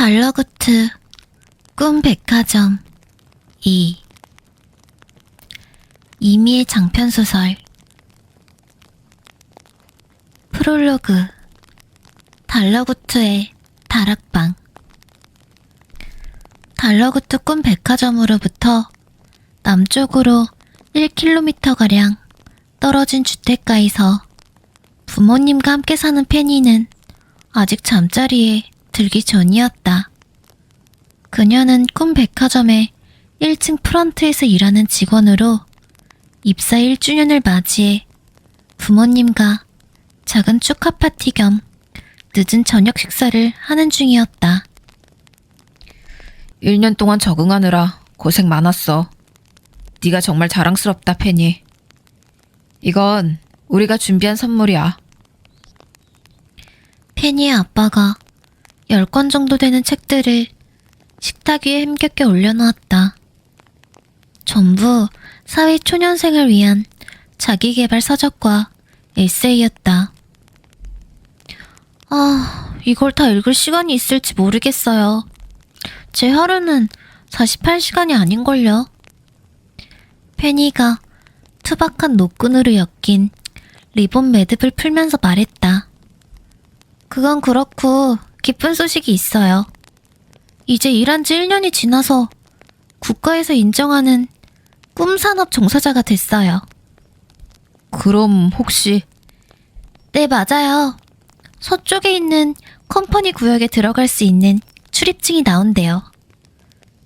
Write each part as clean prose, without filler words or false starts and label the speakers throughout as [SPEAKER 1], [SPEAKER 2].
[SPEAKER 1] 달러구트 꿈백화점 2 이미의 장편소설 프롤로그 달러구트의 다락방. 달러구트 꿈백화점으로부터 남쪽으로 1km가량 떨어진 주택가에서 부모님과 함께 사는 페니는 아직 잠자리에 들기 전이었다. 그녀는 꿈백화점의 1층 프런트에서 일하는 직원으로 입사 1주년을 맞이해 부모님과 작은 축하 파티 겸 늦은 저녁 식사를 하는 중이었다.
[SPEAKER 2] 1년 동안 적응하느라 고생 많았어. 네가 정말 자랑스럽다, 페니. 이건 우리가 준비한 선물이야.
[SPEAKER 1] 페니의 아빠가 10권 정도 되는 책들을 식탁 위에 힘겹게 올려놓았다. 전부 사회 초년생을 위한 자기계발 서적과 에세이였다. 이걸 다 읽을 시간이 있을지 모르겠어요. 제 하루는 48시간이 아닌걸요. 페니가 투박한 노끈으로 엮인 리본 매듭을 풀면서 말했다. 그건 그렇고 기쁜 소식이 있어요. 이제 일한 지 1년이 지나서 국가에서 인정하는 꿈산업 종사자가 됐어요.
[SPEAKER 2] 그럼 혹시...
[SPEAKER 1] 네, 맞아요. 서쪽에 있는 컴퍼니 구역에 들어갈 수 있는 출입증이 나온대요.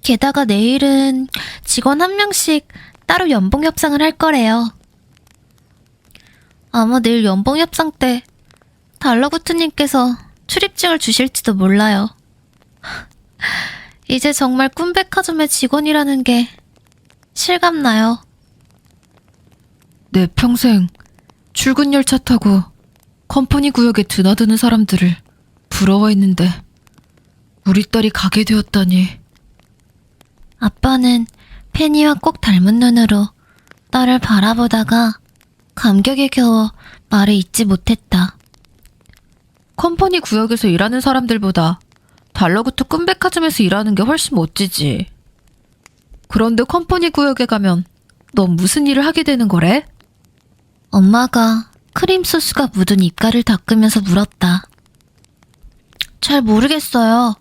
[SPEAKER 1] 게다가 내일은 직원 1명씩 따로 연봉 협상을 할 거래요. 아마 내일 연봉 협상 때 달러구트님께서 출입증을 주실지도 몰라요. 이제 정말 꿈백화점의 직원이라는 게 실감나요.
[SPEAKER 2] 내 평생 출근 열차 타고 컴퍼니 구역에 드나드는 사람들을 부러워했는데 우리 딸이 가게 되었다니.
[SPEAKER 1] 아빠는 페니와 꼭 닮은 눈으로 딸을 바라보다가 감격에 겨워 말을 잇지 못했다.
[SPEAKER 2] 컴퍼니 구역에서 일하는 사람들보다 달러구트 꿈백화점에서 일하는 게 훨씬 멋지지. 그런데 컴퍼니 구역에 가면 넌 무슨 일을 하게 되는 거래?
[SPEAKER 1] 엄마가 크림 소스가 묻은 입가를 닦으면서 물었다. 잘 모르겠어요.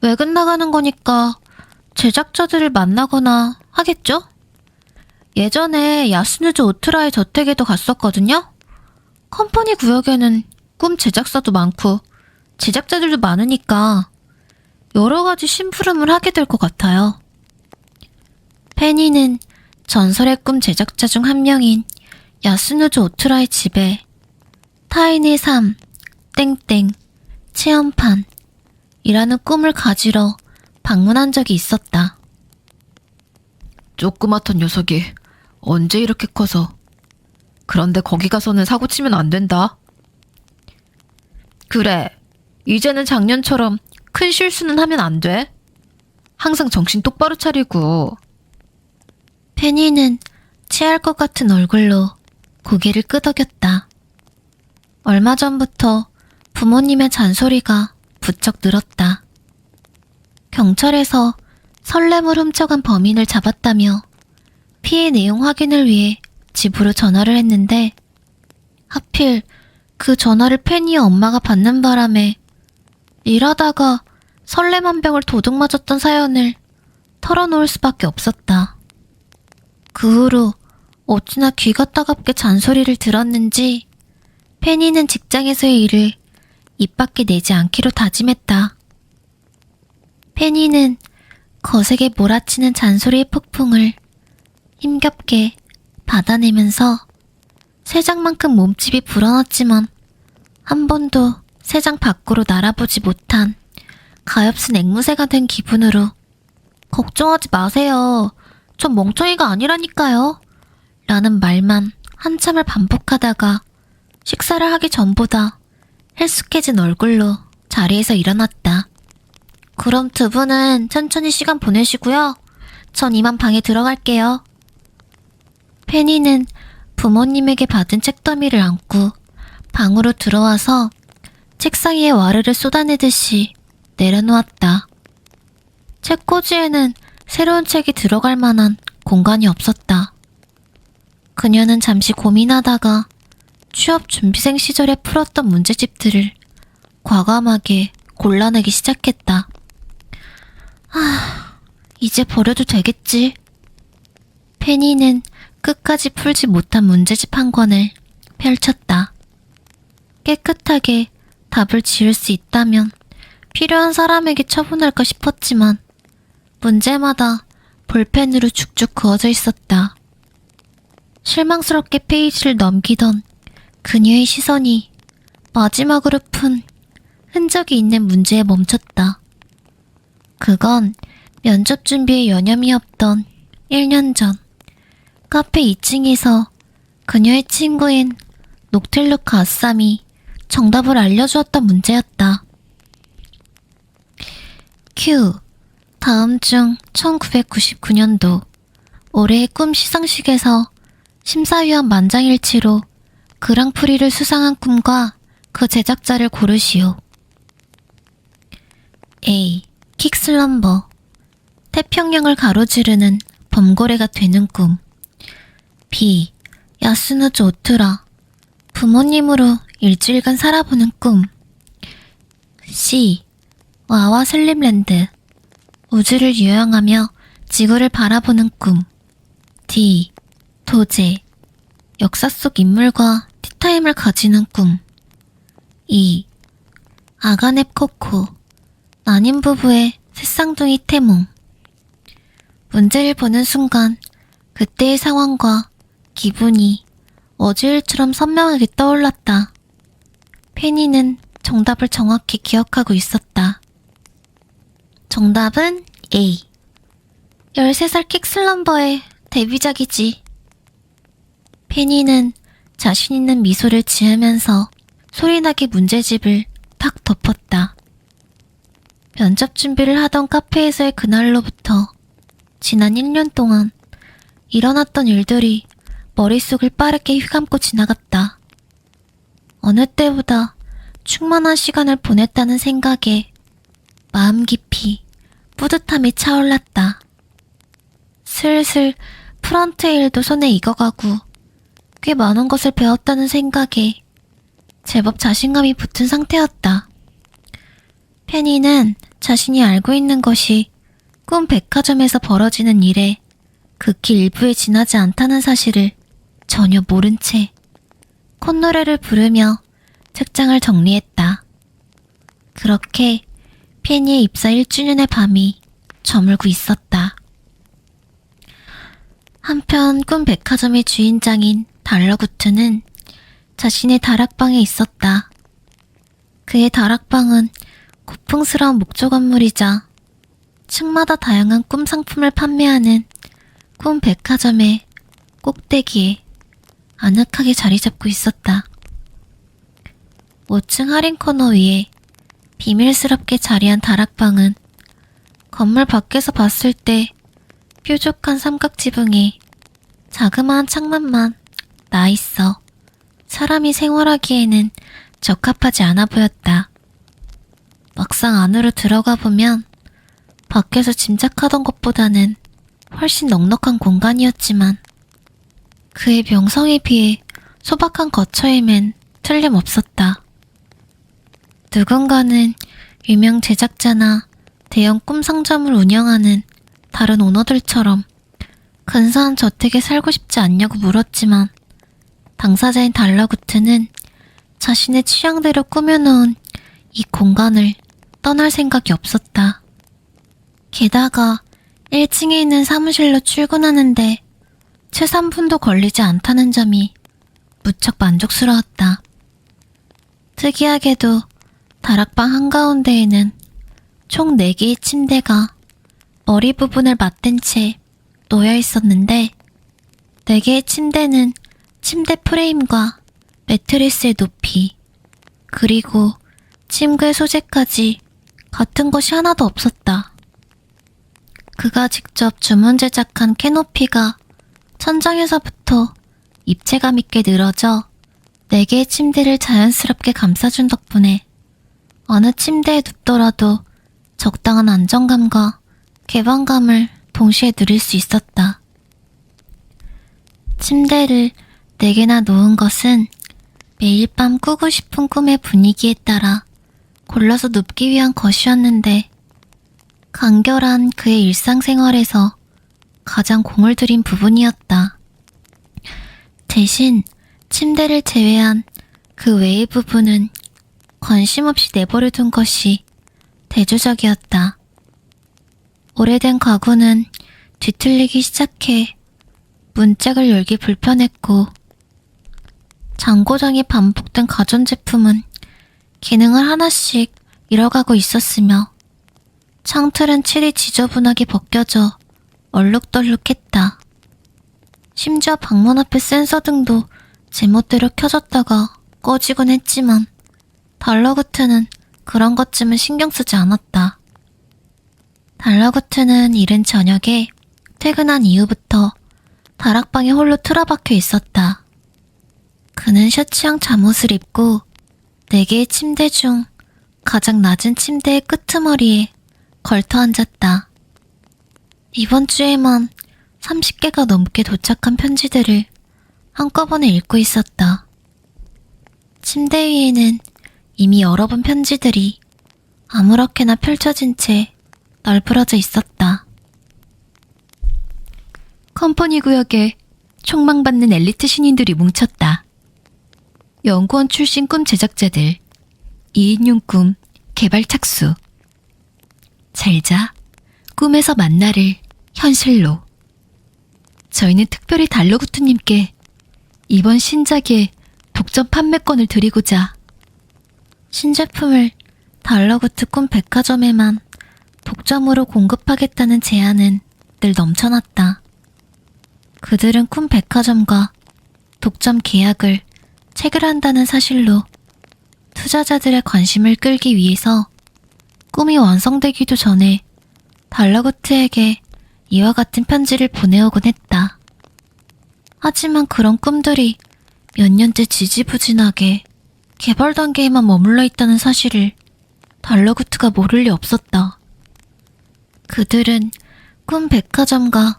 [SPEAKER 1] 외근 나가는 거니까 제작자들을 만나거나 하겠죠? 예전에 야스누즈 오트라의 저택에도 갔었거든요? 컴퍼니 구역에는 꿈 제작사도 많고 제작자들도 많으니까 여러 가지 심부름을 하게 될 것 같아요. 페니는 전설의 꿈 제작자 중 한 명인 야스누즈 오트라의 집에 타인의 삶, 땡땡, 체험판 이라는 꿈을 가지러 방문한 적이 있었다.
[SPEAKER 2] 조그맣던 녀석이 언제 이렇게 커서. 그런데 거기 가서는 사고 치면 안 된다. 그래, 이제는 작년처럼 큰 실수는 하면 안 돼. 항상 정신 똑바로 차리고.
[SPEAKER 1] 페니는 체할 것 같은 얼굴로 고개를 끄덕였다. 얼마 전부터 부모님의 잔소리가 부쩍 늘었다. 경찰에서 설렘을 훔쳐간 범인을 잡았다며 피해 내용 확인을 위해 집으로 전화를 했는데 하필 그 전화를 페니의 엄마가 받는 바람에 일하다가 설렘 한 병을 도둑 맞았던 사연을 털어놓을 수밖에 없었다. 그 후로 어찌나 귀가 따갑게 잔소리를 들었는지 페니는 직장에서의 일을 입 밖에 내지 않기로 다짐했다. 페니는 거세게 몰아치는 잔소리의 폭풍을 힘겹게 받아내면서 세 장만큼 몸집이 불어났지만 한 번도 세 장 밖으로 날아보지 못한 가엾은 앵무새가 된 기분으로 걱정하지 마세요. 전 멍청이가 아니라니까요. 라는 말만 한참을 반복하다가 식사를 하기 전보다 헬쑥해진 얼굴로 자리에서 일어났다. 그럼 두 분은 천천히 시간 보내시고요. 전 이만 방에 들어갈게요. 페니는 부모님에게 받은 책더미를 안고 방으로 들어와서 책상 위에 와르르 쏟아내듯이 내려놓았다. 책꽂이에는 새로운 책이 들어갈 만한 공간이 없었다. 그녀는 잠시 고민하다가 취업 준비생 시절에 풀었던 문제집들을 과감하게 골라내기 시작했다. 이제 버려도 되겠지. 페니는 끝까지 풀지 못한 문제집 한 권을 펼쳤다. 깨끗하게 답을 지을 수 있다면 필요한 사람에게 처분할까 싶었지만 문제마다 볼펜으로 쭉쭉 그어져 있었다. 실망스럽게 페이지를 넘기던 그녀의 시선이 마지막으로 푼 흔적이 있는 문제에 멈췄다. 그건 면접 준비에 여념이 없던 1년 전 카페 2층에서 그녀의 친구인 녹틸루크 아쌈이 정답을 알려주었던 문제였다. 큐. 다음 중 1999년도 올해의 꿈 시상식에서 심사위원 만장일치로 그랑프리를 수상한 꿈과 그 제작자를 고르시오. A. 킥슬럼버. 태평양을 가로지르는 범고래가 되는 꿈. B. 야스누즈 오투라. 부모님으로 일주일간 살아보는 꿈. C. 와와 슬림랜드. 우주를 유영하며 지구를 바라보는 꿈. D. 도제. 역사 속 인물과 티타임을 가지는 꿈. E. 아가넵 코코. 난임 부부의 새쌍둥이 태몽. 문제를 보는 순간 그때의 상황과 기분이 어제일처럼 선명하게 떠올랐다. 페니는 정답을 정확히 기억하고 있었다. 정답은 A. 13살 킥슬럼버의 데뷔작이지. 페니는 자신 있는 미소를 지으면서 소리나게 문제집을 탁 덮었다. 면접 준비를 하던 카페에서의 그날로부터 지난 1년 동안 일어났던 일들이 머릿속을 빠르게 휘감고 지나갔다. 어느 때보다 충만한 시간을 보냈다는 생각에 마음 깊이 뿌듯함이 차올랐다. 슬슬 프런트의 일도 손에 익어가고 꽤 많은 것을 배웠다는 생각에 제법 자신감이 붙은 상태였다. 페니는 자신이 알고 있는 것이 꿈 백화점에서 벌어지는 일에 극히 일부에 지나지 않다는 사실을 전혀 모른 채 콧노래를 부르며 책장을 정리했다. 그렇게 페니의 입사 1주년의 밤이 저물고 있었다. 한편 꿈 백화점의 주인장인 달러구트는 자신의 다락방에 있었다. 그의 다락방은 고풍스러운 목조 건물이자 층마다 다양한 꿈 상품을 판매하는 꿈 백화점의 꼭대기에 아늑하게 자리 잡고 있었다. 5층 할인 코너 위에 비밀스럽게 자리한 다락방은 건물 밖에서 봤을 때 뾰족한 삼각지붕에 자그마한 창문만 나있어 사람이 생활하기에는 적합하지 않아 보였다. 막상 안으로 들어가 보면 밖에서 짐작하던 것보다는 훨씬 넉넉한 공간이었지만 그의 명성에 비해 소박한 거처임엔 틀림없었다. 누군가는 유명 제작자나 대형 꿈 상점을 운영하는 다른 오너들처럼 근사한 저택에 살고 싶지 않냐고 물었지만 당사자인 달러구트는 자신의 취향대로 꾸며놓은 이 공간을 떠날 생각이 없었다. 게다가 1층에 있는 사무실로 출근하는데 채 3분도 걸리지 않다는 점이 무척 만족스러웠다. 특이하게도 다락방 한가운데에는 총 4개의 침대가 머리 부분을 맞댄 채 놓여 있었는데 4개의 침대는 침대 프레임과 매트리스의 높이 그리고 침구의 소재까지 같은 것이 하나도 없었다. 그가 직접 주문 제작한 캐노피가 천장에서부터 입체감 있게 늘어져 4개의 침대를 자연스럽게 감싸준 덕분에 어느 침대에 눕더라도 적당한 안정감과 개방감을 동시에 누릴 수 있었다. 침대를 4개나 놓은 것은 매일 밤 꾸고 싶은 꿈의 분위기에 따라 골라서 눕기 위한 것이었는데 간결한 그의 일상생활에서 가장 공을 들인 부분이었다. 대신 침대를 제외한 그 외의 부분은 관심 없이 내버려 둔 것이 대조적이었다. 오래된 가구는 뒤틀리기 시작해 문짝을 열기 불편했고 장고장이 반복된 가전제품은 기능을 하나씩 잃어가고 있었으며 창틀은 칠이 지저분하게 벗겨져 얼룩덜룩했다. 심지어 방문 앞의 센서 등도 제멋대로 켜졌다가 꺼지곤 했지만 달러구트는 그런 것쯤은 신경 쓰지 않았다. 달러구트는 이른 저녁에 퇴근한 이후부터 다락방에 홀로 틀어박혀 있었다. 그는 셔츠형 잠옷을 입고 4개의 침대 중 가장 낮은 침대의 끄트머리에 걸터 앉았다. 이번 주에만 30개가 넘게 도착한 편지들을 한꺼번에 읽고 있었다. 침대 위에는 이미 여러 번 편지들이 아무렇게나 펼쳐진 채 널브러져 있었다.
[SPEAKER 2] 컴퍼니 구역에 촉망받는 엘리트 신인들이 뭉쳤다. 연구원 출신 꿈 제작자들, 2인용 꿈 개발 착수. 잘자, 꿈에서 만나를 현실로. 저희는 특별히 달러구트님께 이번 신작의 독점 판매권을 드리고자
[SPEAKER 1] 신제품을 달러구트 꿈 백화점에만 독점으로 공급하겠다는 제안은 늘 넘쳐났다. 그들은 꿈 백화점과 독점 계약을 체결한다는 사실로 투자자들의 관심을 끌기 위해서 꿈이 완성되기도 전에 달러구트에게 이와 같은 편지를 보내오곤 했다. 하지만 그런 꿈들이 몇 년째 지지부진하게 개발 단계에만 머물러 있다는 사실을 달러구트가 모를 리 없었다. 그들은 꿈 백화점과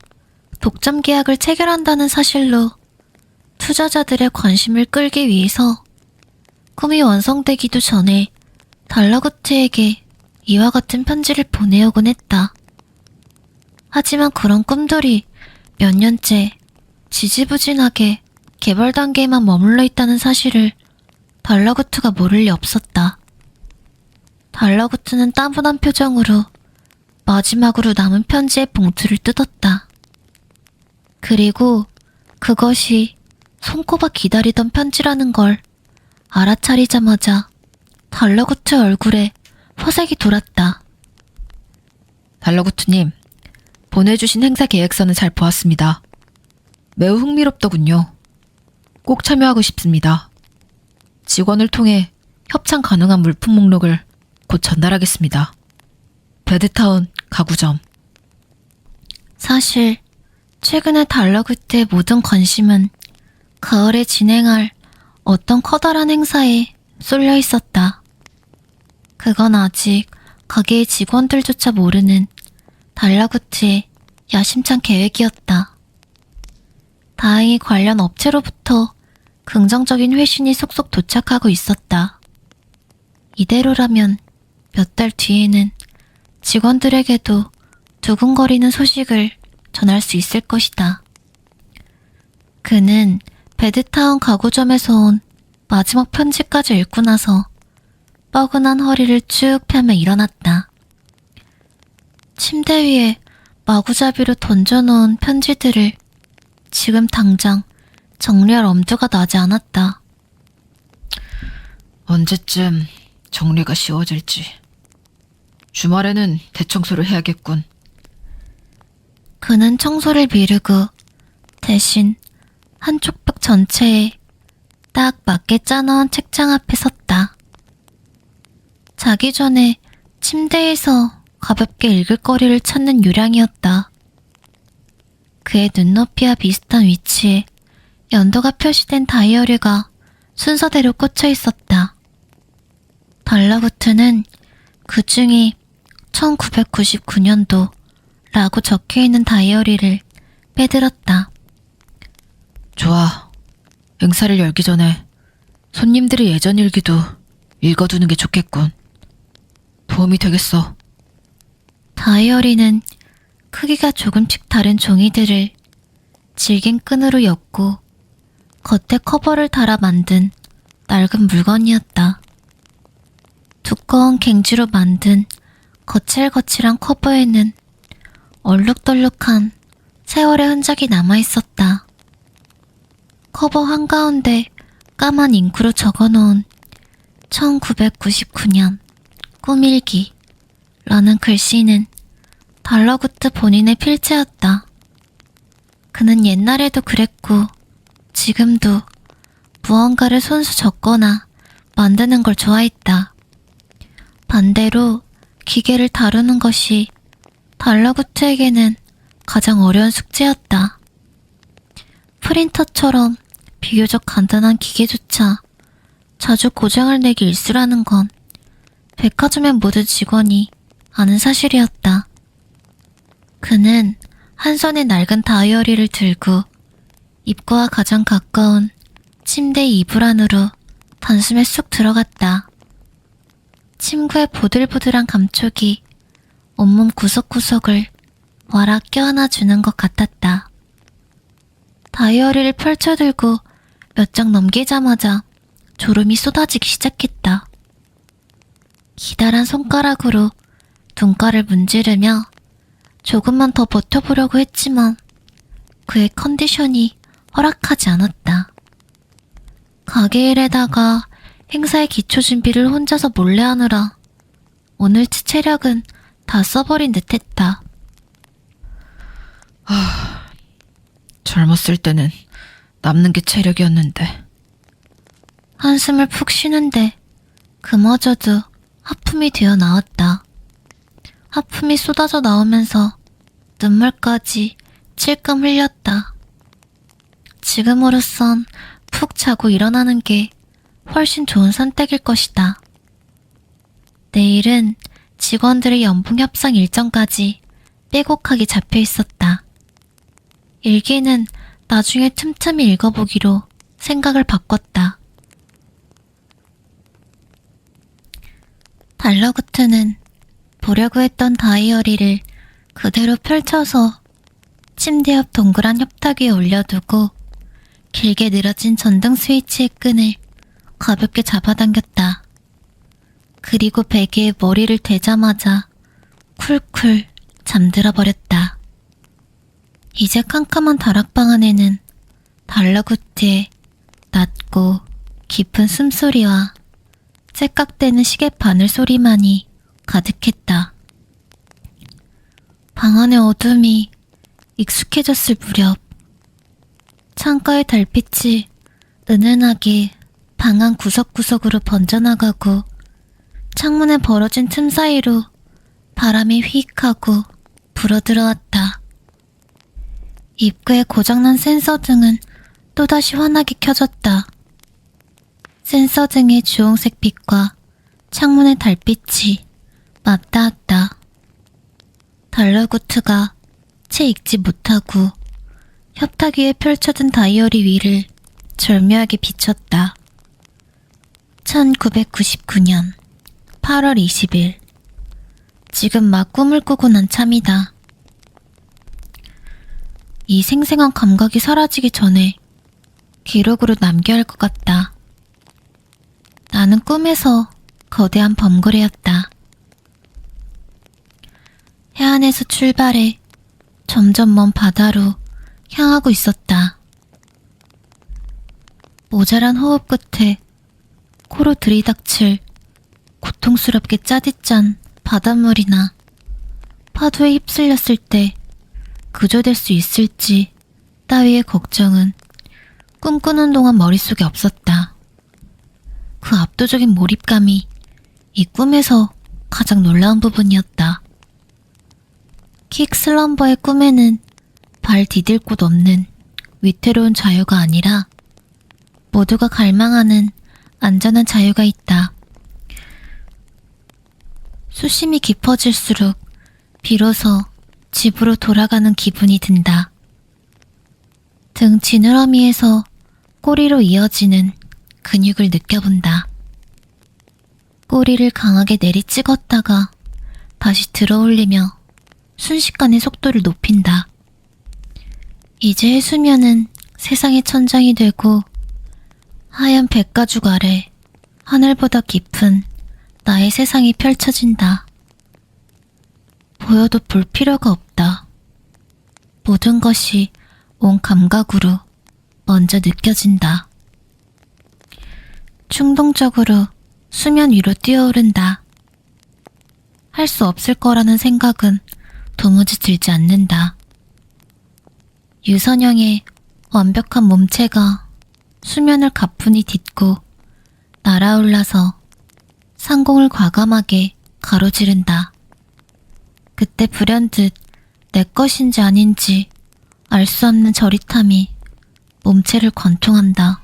[SPEAKER 1] 독점 계약을 체결한다는 사실로 투자자들의 관심을 끌기 위해서 꿈이 완성되기도 전에 달러구트에게 이와 같은 편지를 보내오곤 했다. 하지만 그런 꿈들이 몇 년째 지지부진하게 개발 단계에만 머물러 있다는 사실을 달러구트가 모를 리 없었다. 달러구트는 따분한 표정으로 마지막으로 남은 편지의 봉투를 뜯었다. 그리고 그것이 손꼽아 기다리던 편지라는 걸 알아차리자마자 달러구트 얼굴에 화색이 돌았다.
[SPEAKER 2] 달러구트님, 보내주신 행사 계획서는 잘 보았습니다. 매우 흥미롭더군요. 꼭 참여하고 싶습니다. 직원을 통해 협찬 가능한 물품 목록을 곧 전달하겠습니다. 베드타운 가구점.
[SPEAKER 1] 사실 최근에 달러구트의 모든 관심은 가을에 진행할 어떤 커다란 행사에 쏠려 있었다. 그건 아직 가게의 직원들조차 모르는 달러구트의 야심찬 계획이었다. 다행히 관련 업체로부터 긍정적인 회신이 속속 도착하고 있었다. 이대로라면 몇 달 뒤에는 직원들에게도 두근거리는 소식을 전할 수 있을 것이다. 그는 베드타운 가구점에서 온 마지막 편지까지 읽고 나서 뻐근한 허리를 쭉 펴며 일어났다. 침대 위에 마구잡이로 던져놓은 편지들을 지금 당장 정리할 엄두가 나지 않았다.
[SPEAKER 2] 언제쯤 정리가 쉬워질지. 주말에는 대청소를 해야겠군.
[SPEAKER 1] 그는 청소를 미루고 대신 한쪽 벽 전체에 딱 맞게 짜놓은 책장 앞에 섰다. 자기 전에 침대에서 가볍게 읽을 거리를 찾는 요량이었다. 그의 눈높이와 비슷한 위치에 연도가 표시된 다이어리가 순서대로 꽂혀 있었다. 달러구트는 그 중에 1999년도 라고 적혀있는 다이어리를 빼들었다.
[SPEAKER 2] 좋아. 행사를 열기 전에 손님들의 예전 일기도 읽어두는 게 좋겠군. 도움이 되겠어.
[SPEAKER 1] 다이어리는 크기가 조금씩 다른 종이들을 질긴 끈으로 엮고 겉에 커버를 달아 만든 낡은 물건이었다. 두꺼운 갱지로 만든 거칠거칠한 커버에는 얼룩덜룩한 세월의 흔적이 남아있었다. 커버 한가운데 까만 잉크로 적어놓은 1999년 꿈일기 라는 글씨는 달러구트 본인의 필체였다. 그는 옛날에도 그랬고 지금도 무언가를 손수 적거나 만드는 걸 좋아했다. 반대로 기계를 다루는 것이 달러구트에게는 가장 어려운 숙제였다. 프린터처럼 비교적 간단한 기계조차 자주 고장을 내기 일쑤라는 건 백화점의 모든 직원이 아는 사실이었다. 그는 한 손에 낡은 다이어리를 들고 입구와 가장 가까운 침대 이불 안으로 단숨에 쑥 들어갔다. 침구의 보들보들한 감촉이 온몸 구석구석을 와락 껴안아주는 것 같았다. 다이어리를 펼쳐들고 몇 장 넘기자마자 졸음이 쏟아지기 시작했다. 기다란 손가락으로 눈가를 문지르며 조금만 더 버텨보려고 했지만 그의 컨디션이 허락하지 않았다. 가게 일에다가 행사의 기초 준비를 혼자서 몰래 하느라 오늘치 체력은 다 써버린 듯했다.
[SPEAKER 2] 젊었을 때는 남는 게 체력이었는데.
[SPEAKER 1] 한숨을 푹 쉬는데 그마저도 하품이 되어 나왔다. 하품이 쏟아져 나오면서 눈물까지 찔끔 흘렸다. 지금으로선 푹 자고 일어나는 게 훨씬 좋은 선택일 것이다. 내일은 직원들의 연봉 협상 일정까지 빼곡하게 잡혀 있었다. 일기는 나중에 틈틈이 읽어보기로 생각을 바꿨다. 달러구트는 보려고 했던 다이어리를 그대로 펼쳐서 침대 옆 동그란 협탁 위에 올려두고 길게 늘어진 전등 스위치의 끈을 가볍게 잡아당겼다. 그리고 베개에 머리를 대자마자 쿨쿨 잠들어 버렸다. 이제 캄캄한 다락방 안에는 달러구트의 낮고 깊은 숨소리와 째깍대는 시계 바늘 소리만이 가득했다. 방 안의 어둠이 익숙해졌을 무렵 창가의 달빛이 은은하게 방 안 구석구석으로 번져나가고 창문에 벌어진 틈 사이로 바람이 휘익하고 불어들어왔다. 입구에 고장난 센서등은 또다시 환하게 켜졌다. 센서등의 주홍색 빛과 창문의 달빛이 맞닿았다. 달러구트가 채 읽지 못하고 협탁 위에 펼쳐진 다이어리 위를 절묘하게 비췄다. 1999년 8월 20일. 지금 막 꿈을 꾸고 난 참이다. 이 생생한 감각이 사라지기 전에 기록으로 남겨야 할 것 같다. 나는 꿈에서 거대한 범고래였다. 해안에서 출발해 점점 먼 바다로 향하고 있었다. 모자란 호흡 끝에 코로 들이닥칠 고통스럽게 짜릿짠 바닷물이나 파도에 휩쓸렸을 때 구조될 수 있을지 따위의 걱정은 꿈꾸는 동안 머릿속에 없었다. 그 압도적인 몰입감이 이 꿈에서 가장 놀라운 부분이었다. 킥슬럼버의 꿈에는 발 디딜 곳 없는 위태로운 자유가 아니라 모두가 갈망하는 안전한 자유가 있다. 수심이 깊어질수록 비로소 집으로 돌아가는 기분이 든다. 등 지느러미에서 꼬리로 이어지는 근육을 느껴본다. 꼬리를 강하게 내리찍었다가 다시 들어올리며 순식간에 속도를 높인다. 이제 해수면은 세상의 천장이 되고 하얀 백가죽 아래 하늘보다 깊은 나의 세상이 펼쳐진다. 보여도 볼 필요가 없다. 모든 것이 온 감각으로 먼저 느껴진다. 충동적으로 수면 위로 뛰어오른다. 할 수 없을 거라는 생각은 도무지 들지 않는다. 유선형의 완벽한 몸체가 수면을 가뿐히 딛고 날아올라서 상공을 과감하게 가로지른다. 그때 불현듯 내 것인지 아닌지 알 수 없는 저릿함이 몸체를 관통한다.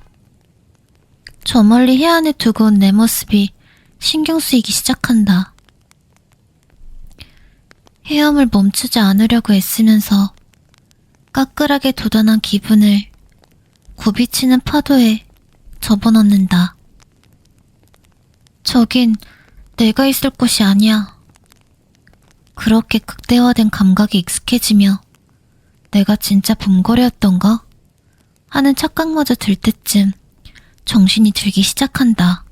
[SPEAKER 1] 저 멀리 해안에 두고 온 내 모습이 신경 쓰이기 시작한다. 헤엄을 멈추지 않으려고 애쓰면서 까끌하게 도단한 기분을 굽이치는 파도에 접어넣는다. 저긴 내가 있을 곳이 아니야. 그렇게 극대화된 감각에 익숙해지며 내가 진짜 범거래였던가? 하는 착각마저 들 때쯤 정신이 들기 시작한다.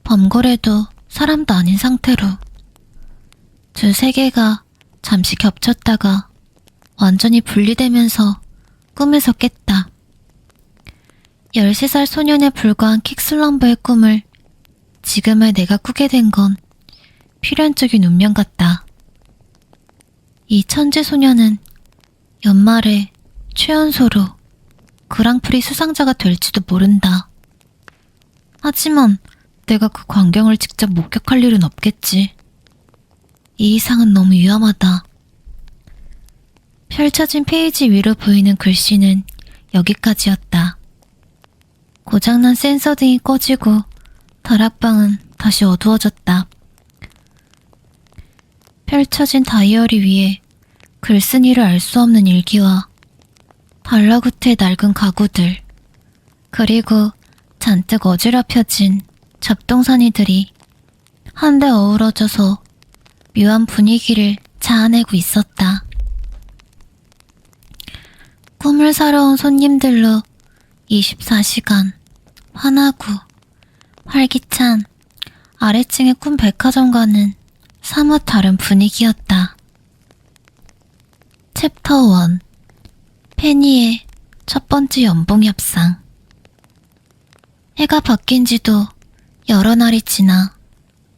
[SPEAKER 1] 범거래도 사람도 아닌 상태로 두 세계가 잠시 겹쳤다가 완전히 분리되면서 꿈에서 깼다. 13살 소년에 불과한 킥슬럼버의 꿈을 지금의 내가 꾸게 된 건 필연적인 운명 같다. 이 천재 소년은 연말에 최연소로 그랑프리 수상자가 될지도 모른다. 하지만 내가 그 광경을 직접 목격할 일은 없겠지. 이 이상은 너무 위험하다. 펼쳐진 페이지 위로 보이는 글씨는 여기까지였다. 고장난 센서 등이 꺼지고 다락방은 다시 어두워졌다. 펼쳐진 다이어리 위에 글쓴이를 알 수 없는 일기와 달러구트의 낡은 가구들, 그리고 잔뜩 어지럽혀진 잡동사니들이 한데 어우러져서 묘한 분위기를 자아내고 있었다. 꿈을 사러 온 손님들로 24시간 환하고 활기찬 아래층의 꿈 백화점과는 사뭇 다른 분위기였다. 챕터 1 페니의 첫 번째 연봉 협상. 해가 바뀐 지도 여러 날이 지나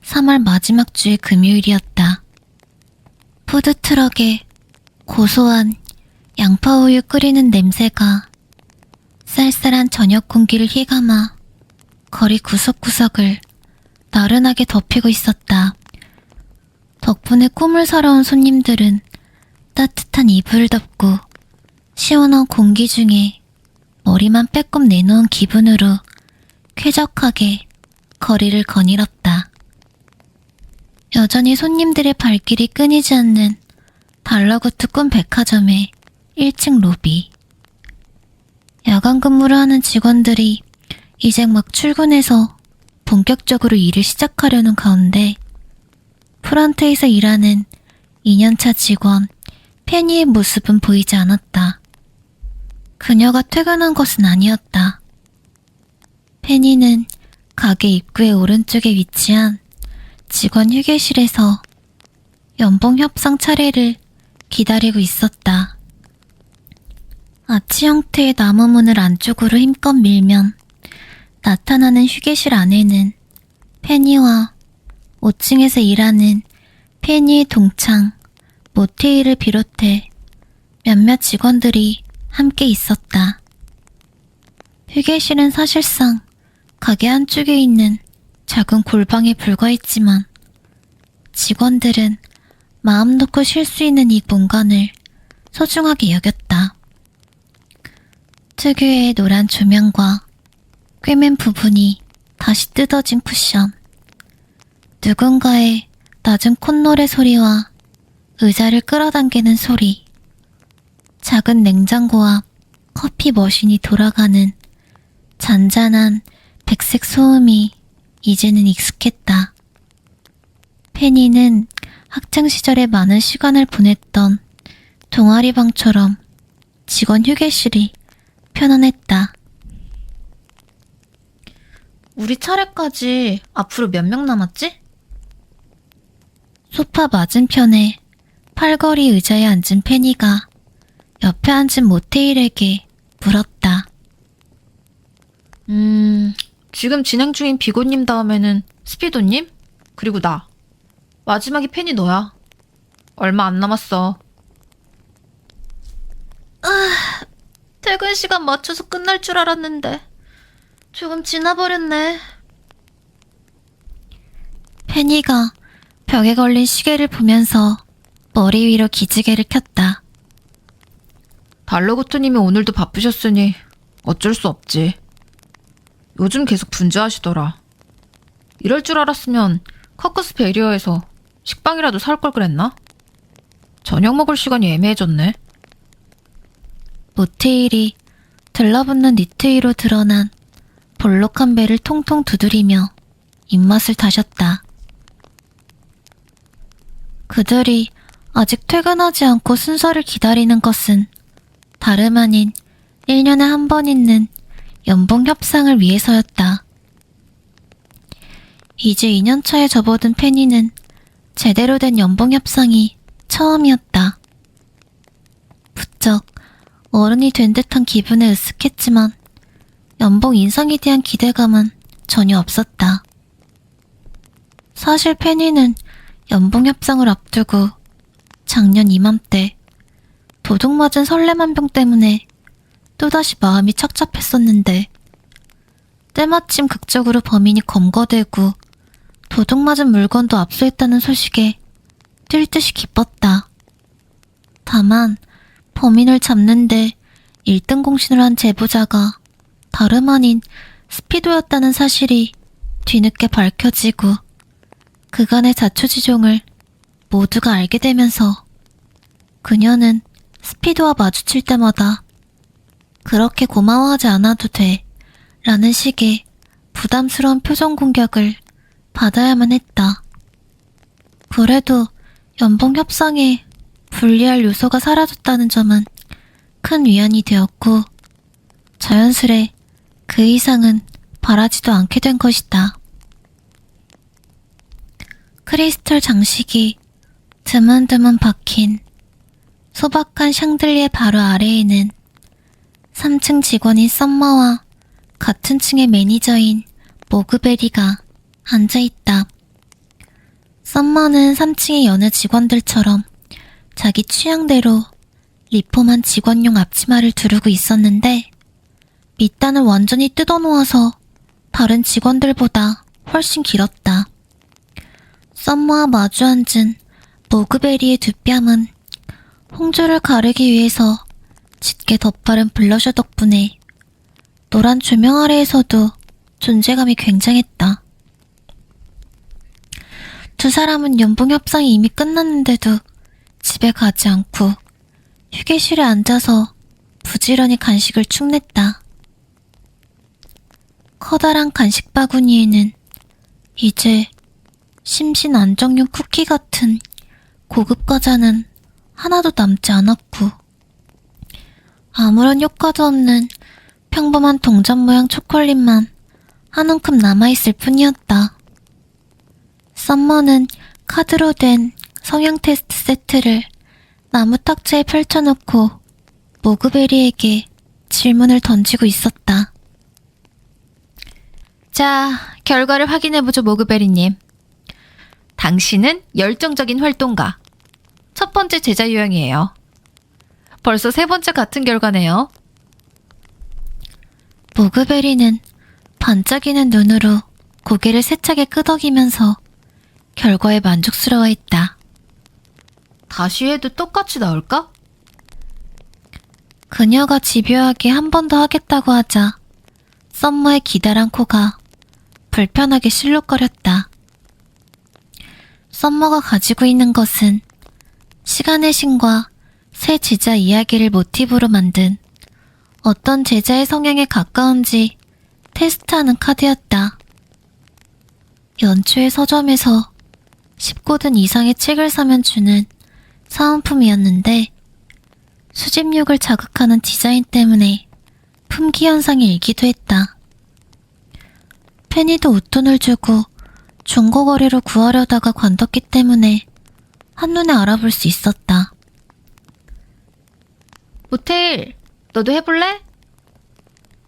[SPEAKER 1] 3월 마지막 주의 금요일이었다. 푸드트럭에 고소한 양파우유 끓이는 냄새가 쌀쌀한 저녁 공기를 휘감아 거리 구석구석을 나른하게 덮이고 있었다. 덕분에 꿈을 사러 온 손님들은 따뜻한 이불을 덮고 시원한 공기 중에 머리만 빼꼼 내놓은 기분으로 쾌적하게 거리를 거닐었다. 여전히 손님들의 발길이 끊이지 않는 달러구트 꿈 백화점의 1층 로비. 야간 근무를 하는 직원들이 이제 막 출근해서 본격적으로 일을 시작하려는 가운데 프런트에서 일하는 2년차 직원 페니의 모습은 보이지 않았다. 그녀가 퇴근한 것은 아니었다. 페니는 가게 입구의 오른쪽에 위치한 직원 휴게실에서 연봉 협상 차례를 기다리고 있었다. 아치 형태의 나무 문을 안쪽으로 힘껏 밀면 나타나는 휴게실 안에는 페니와 5층에서 일하는 페니의 동창 모테이를 비롯해 몇몇 직원들이 함께 있었다. 휴게실은 사실상 가게 한쪽에 있는 작은 골방에 불과했지만 직원들은 마음 놓고 쉴 수 있는 이 공간을 소중하게 여겼다. 특유의 노란 조명과 꿰맨 부분이 다시 뜯어진 쿠션, 누군가의 낮은 콧노래 소리와 의자를 끌어당기는 소리, 작은 냉장고 앞 커피 머신이 돌아가는 잔잔한 백색 소음이 이제는 익숙했다. 페니는 학창시절에 많은 시간을 보냈던 동아리방처럼 직원 휴게실이 편안했다. 우리 차례까지 앞으로 몇 명 남았지? 소파 맞은편에 팔걸이 의자에 앉은 페니가 옆에 앉은 모테일에게 물었다.
[SPEAKER 2] 지금 진행 중인 비고님 다음에는 스피도님? 그리고 나. 마지막이 페니 너야. 얼마 안 남았어.
[SPEAKER 1] 퇴근 시간 맞춰서 끝날 줄 알았는데 조금 지나버렸네. 페니가 벽에 걸린 시계를 보면서 머리 위로 기지개를 켰다.
[SPEAKER 2] 달러구트님이 오늘도 바쁘셨으니 어쩔 수 없지. 요즘 계속 분주하시더라. 이럴 줄 알았으면 커크스 베리어에서 식빵이라도 사올 걸 그랬나? 저녁 먹을 시간이 애매해졌네.
[SPEAKER 1] 모테일이 들러붙는 니트 위로 드러난 볼록한 배를 통통 두드리며 입맛을 다셨다. 그들이 아직 퇴근하지 않고 순서를 기다리는 것은 다름 아닌 1년에 한 번 있는 연봉 협상을 위해서였다. 이제 2년차에 접어든 페니는 제대로 된 연봉 협상이 처음이었다. 부쩍 어른이 된 듯한 기분에 으쓱했지만 연봉 인상에 대한 기대감은 전혀 없었다. 사실 페니는 연봉 협상을 앞두고 작년 이맘때 도둑맞은 설렘한병 때문에 또다시 마음이 착잡했었는데 때마침 극적으로 범인이 검거되고 도둑맞은 물건도 압수했다는 소식에 뛸 듯이 기뻤다. 다만 범인을 잡는데 1등 공신을 한 제보자가 다름 아닌 스피도였다는 사실이 뒤늦게 밝혀지고 그간의 자초지종을 모두가 알게 되면서 그녀는 스피도와 마주칠 때마다 그렇게 고마워하지 않아도 돼 라는 식의 부담스러운 표정 공격을 받아야만 했다. 그래도 연봉 협상에 불리할 요소가 사라졌다는 점은 큰 위안이 되었고 자연스레 그 이상은 바라지도 않게 된 것이다. 크리스털 장식이 드문드문 박힌 소박한 샹들리에 바로 아래에는 3층 직원인 썸머와 같은 층의 매니저인 모그베리가 앉아있다. 썸머는 3층의 여느 직원들처럼 자기 취향대로 리폼한 직원용 앞치마를 두르고 있었는데 밑단을 완전히 뜯어놓아서 다른 직원들보다 훨씬 길었다. 썸머와 마주 앉은 모그베리의 두 뺨은 홍조를 가르기 위해서 짙게 덧바른 블러셔 덕분에 노란 조명 아래에서도 존재감이 굉장했다. 두 사람은 연봉 협상이 이미 끝났는데도 집에 가지 않고 휴게실에 앉아서 부지런히 간식을 축냈다. 커다란 간식 바구니에는 이제 심신 안정용 쿠키 같은 고급 과자는 하나도 남지 않았고 아무런 효과도 없는 평범한 동전 모양 초콜릿만 한 움큼 남아있을 뿐이었다. 썸머는 카드로 된 성형 테스트 세트를 나무 탁자에 펼쳐놓고 모그베리에게 질문을 던지고 있었다.
[SPEAKER 2] 자, 결과를 확인해보죠, 모그베리님. 당신은 열정적인 활동가. 첫 번째 제자 유형이에요. 벌써 세 번째 같은 결과네요.
[SPEAKER 1] 모그베리는 반짝이는 눈으로 고개를 세차게 끄덕이면서 결과에 만족스러워했다.
[SPEAKER 2] 다시 해도 똑같이 나올까?
[SPEAKER 1] 그녀가 집요하게 한 번 더 하겠다고 하자 썸머의 기다란 코가 불편하게 실룩거렸다. 썸머가 가지고 있는 것은 시간의 신과 새 제자 이야기를 모티브로 만든 어떤 제자의 성향에 가까운지 테스트하는 카드였다. 연초에 서점에서 10고든 이상의 책을 사면 주는 사은품이었는데 수집욕을 자극하는 디자인 때문에 품귀 현상이 일기도 했다. 페니도 웃돈을 주고 중고거래로 구하려다가 관뒀기 때문에 한눈에 알아볼 수 있었다.
[SPEAKER 2] 모텔, 너도 해볼래?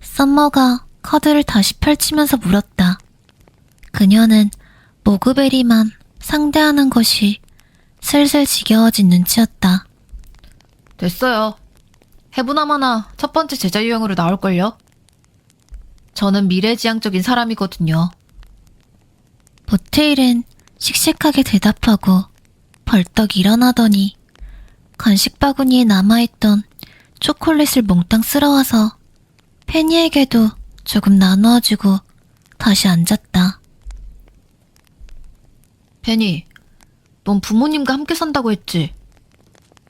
[SPEAKER 1] 썸머가 카드를 다시 펼치면서 물었다. 그녀는 모그베리만 상대하는 것이 슬슬 지겨워진 눈치였다.
[SPEAKER 2] 됐어요. 해보나마나 첫 번째 제자 유형으로 나올걸요? 저는 미래지향적인 사람이거든요.
[SPEAKER 1] 모테일은 씩씩하게 대답하고 벌떡 일어나더니 간식 바구니에 남아있던 초콜릿을 몽땅 쓸어와서 페니에게도 조금 나누어주고 다시 앉았다.
[SPEAKER 2] 페니, 넌 부모님과 함께 산다고 했지?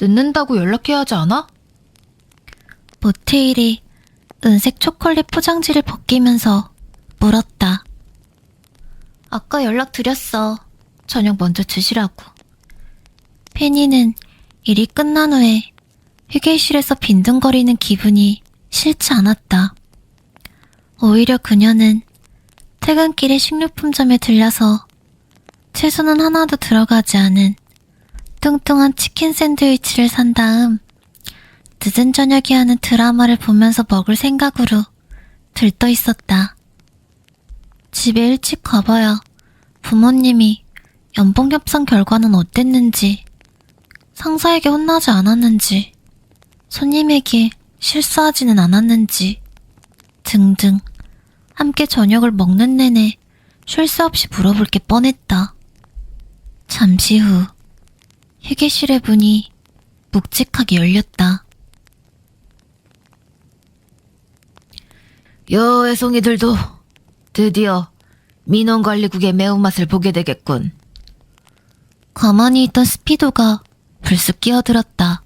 [SPEAKER 2] 늦는다고 연락해야 하지 않아?
[SPEAKER 1] 모테일이 은색 초콜릿 포장지를 벗기면서 물었다. 아까 연락드렸어. 저녁 먼저 드시라고. 페니는 일이 끝난 후에 휴게실에서 빈둥거리는 기분이 싫지 않았다. 오히려 그녀는 퇴근길에 식료품점에 들려서 채소는 하나도 들어가지 않은 뚱뚱한 치킨 샌드위치를 산 다음 늦은 저녁에 하는 드라마를 보면서 먹을 생각으로 들떠 있었다. 집에 일찍 가봐야 부모님이 연봉 협상 결과는 어땠는지, 상사에게 혼나지 않았는지, 손님에게 실수하지는 않았는지 등등 함께 저녁을 먹는 내내 쉴 새 없이 물어볼 게 뻔했다. 잠시 후 휴게실의 문이 묵직하게 열렸다.
[SPEAKER 2] 여애송이들도 드디어 민원관리국의 매운맛을 보게 되겠군.
[SPEAKER 1] 가만히 있던 스피도가 불쑥 끼어들었다.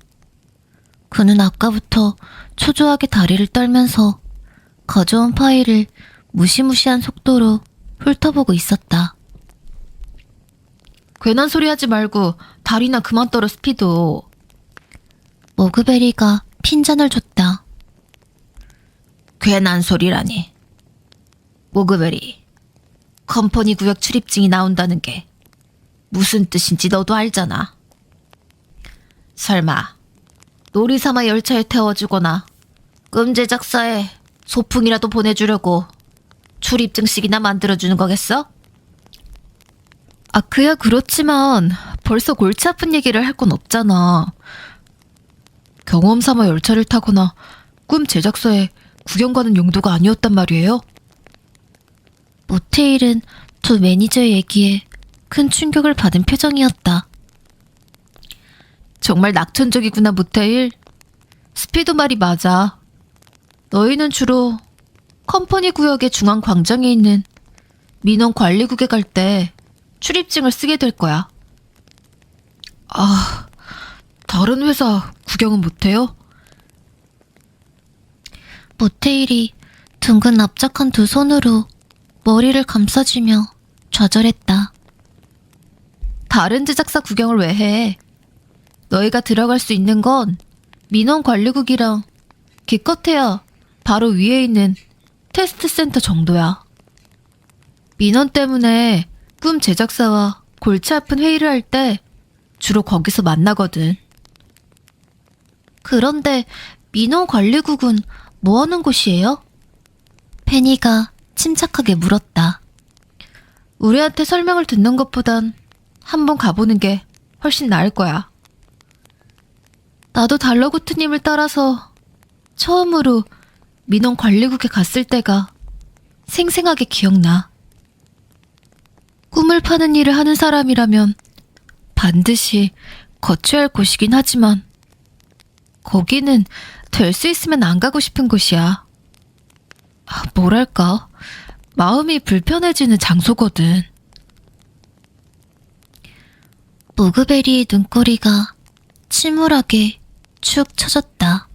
[SPEAKER 1] 그는 아까부터 초조하게 다리를 떨면서 가져온 파일을 무시무시한 속도로 훑어보고 있었다.
[SPEAKER 2] 괜한 소리 하지 말고 다리나 그만 떨어, 스피도.
[SPEAKER 1] 모그베리가 핀잔을 줬다.
[SPEAKER 2] 괜한 소리라니. 모그베리, 컴퍼니 구역 출입증이 나온다는 게 무슨 뜻인지 너도 알잖아. 설마 놀이삼아 열차에 태워주거나 끔제 작사에 소풍이라도 보내주려고 출입증식이나 만들어주는 거겠어? 아, 그야 그렇지만 벌써 골치 아픈 얘기를 할 건 없잖아. 경험 삼아 열차를 타거나 꿈 제작사에 구경 가는 용도가 아니었단 말이에요?
[SPEAKER 1] 모테일은 두 매니저의 얘기에 큰 충격을 받은 표정이었다.
[SPEAKER 2] 정말 낙천적이구나, 모테일. 스피도 말이 맞아. 너희는 주로 컴퍼니 구역의 중앙 광장에 있는 민원 관리국에 갈 때 출입증을 쓰게 될 거야. 아, 다른 회사 구경은 못해요?
[SPEAKER 1] 모테일이 둥근 납작한 두 손으로 머리를 감싸주며 좌절했다.
[SPEAKER 2] 다른 제작사 구경을 왜 해? 너희가 들어갈 수 있는 건 민원관리국이랑 기껏해야 바로 위에 있는 테스트 센터 정도야. 민원 때문에 꿈 제작사와 골치 아픈 회의를 할 때 주로 거기서 만나거든.
[SPEAKER 1] 그런데 민원관리국은 뭐 하는 곳이에요? 페니가 침착하게 물었다.
[SPEAKER 2] 우리한테 설명을 듣는 것보단 한번 가보는 게 훨씬 나을 거야. 나도 달러구트님을 따라서 처음으로 민원관리국에 갔을 때가 생생하게 기억나. 꿈을 파는 일을 하는 사람이라면 반드시 거쳐야 할 곳이긴 하지만 거기는 될 수 있으면 안 가고 싶은 곳이야. 뭐랄까, 마음이 불편해지는 장소거든.
[SPEAKER 1] 모그베리의 눈꼬리가 침울하게 축 처졌다.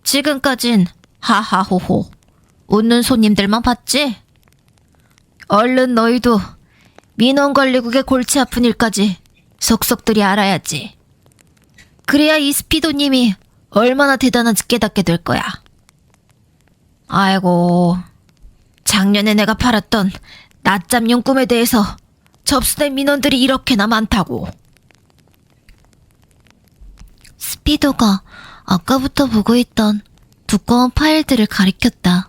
[SPEAKER 1] 지금까진 하하호호 웃는 손님들만 봤지? 얼른 너희도 민원관리국의 골치 아픈 일까지 속속들이 알아야지. 그래야 이 스피도님이 얼마나 대단한지 깨닫게 될 거야. 아이고, 작년에 내가 팔았던 낮잠 용꿈에 대해서 접수된 민원들이 이렇게나 많다고. 스피도가 아까부터 보고 있던 두꺼운 파일들을 가리켰다.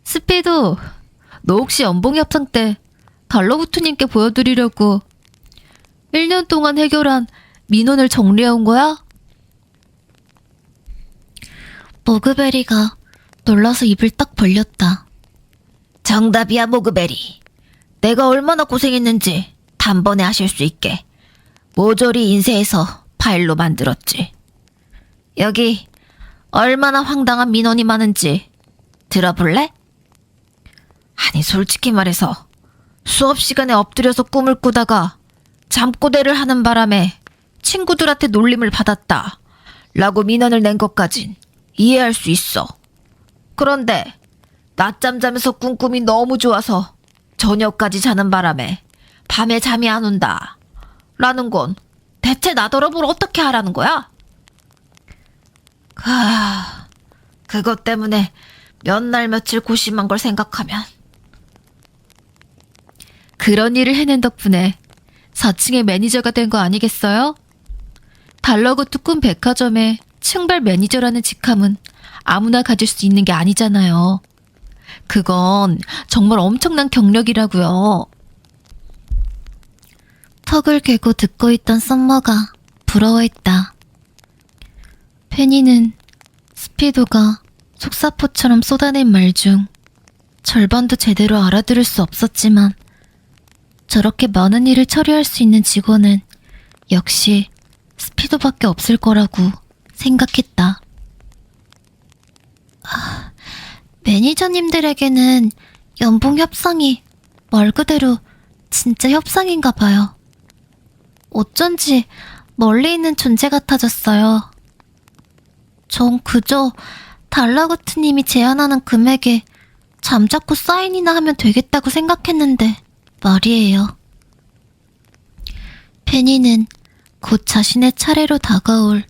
[SPEAKER 2] 스피도, 너 혹시 연봉 협상 때 달러구트님께 보여드리려고 1년 동안 해결한 민원을 정리해온 거야?
[SPEAKER 1] 모그베리가 놀라서 입을 딱 벌렸다. 정답이야, 모그베리. 내가 얼마나 고생했는지 단번에 아실 수 있게 모조리 인쇄해서 파일로 만들었지. 여기 얼마나 황당한 민원이 많은지 들어볼래? 아니, 솔직히 말해서 수업 시간에 엎드려서 꿈을 꾸다가 잠꼬대를 하는 바람에 친구들한테 놀림을 받았다 라고 민원을 낸 것까진 이해할 수 있어. 그런데 낮잠 자면서 꾼 꿈이 너무 좋아서 저녁까지 자는 바람에 밤에 잠이 안 온다 라는 건 대체 나더러 어떻게 하라는 거야? 그것 때문에 몇 날 며칠 고심한 걸 생각하면.
[SPEAKER 2] 그런 일을 해낸 덕분에 4층의 매니저가 된 거 아니겠어요? 달러구트 꿈 백화점의 층별 매니저라는 직함은 아무나 가질 수 있는 게 아니잖아요. 그건 정말 엄청난 경력이라고요.
[SPEAKER 1] 턱을 괴고 듣고 있던 썸머가 부러워했다. 페니는 스피도가 속사포처럼 쏟아낸 말 중 절반도 제대로 알아들을 수 없었지만 저렇게 많은 일을 처리할 수 있는 직원은 역시 스피도밖에 없을 거라고 생각했다. 매니저님들에게는 연봉 협상이 말 그대로 진짜 협상인가 봐요. 어쩐지 멀리 있는 존재 같아졌어요. 전 그저 달라구트님이 제안하는 금액에 잠자코 사인이나 하면 되겠다고 생각했는데 말이에요. 페니는 곧 자신의 차례로 다가올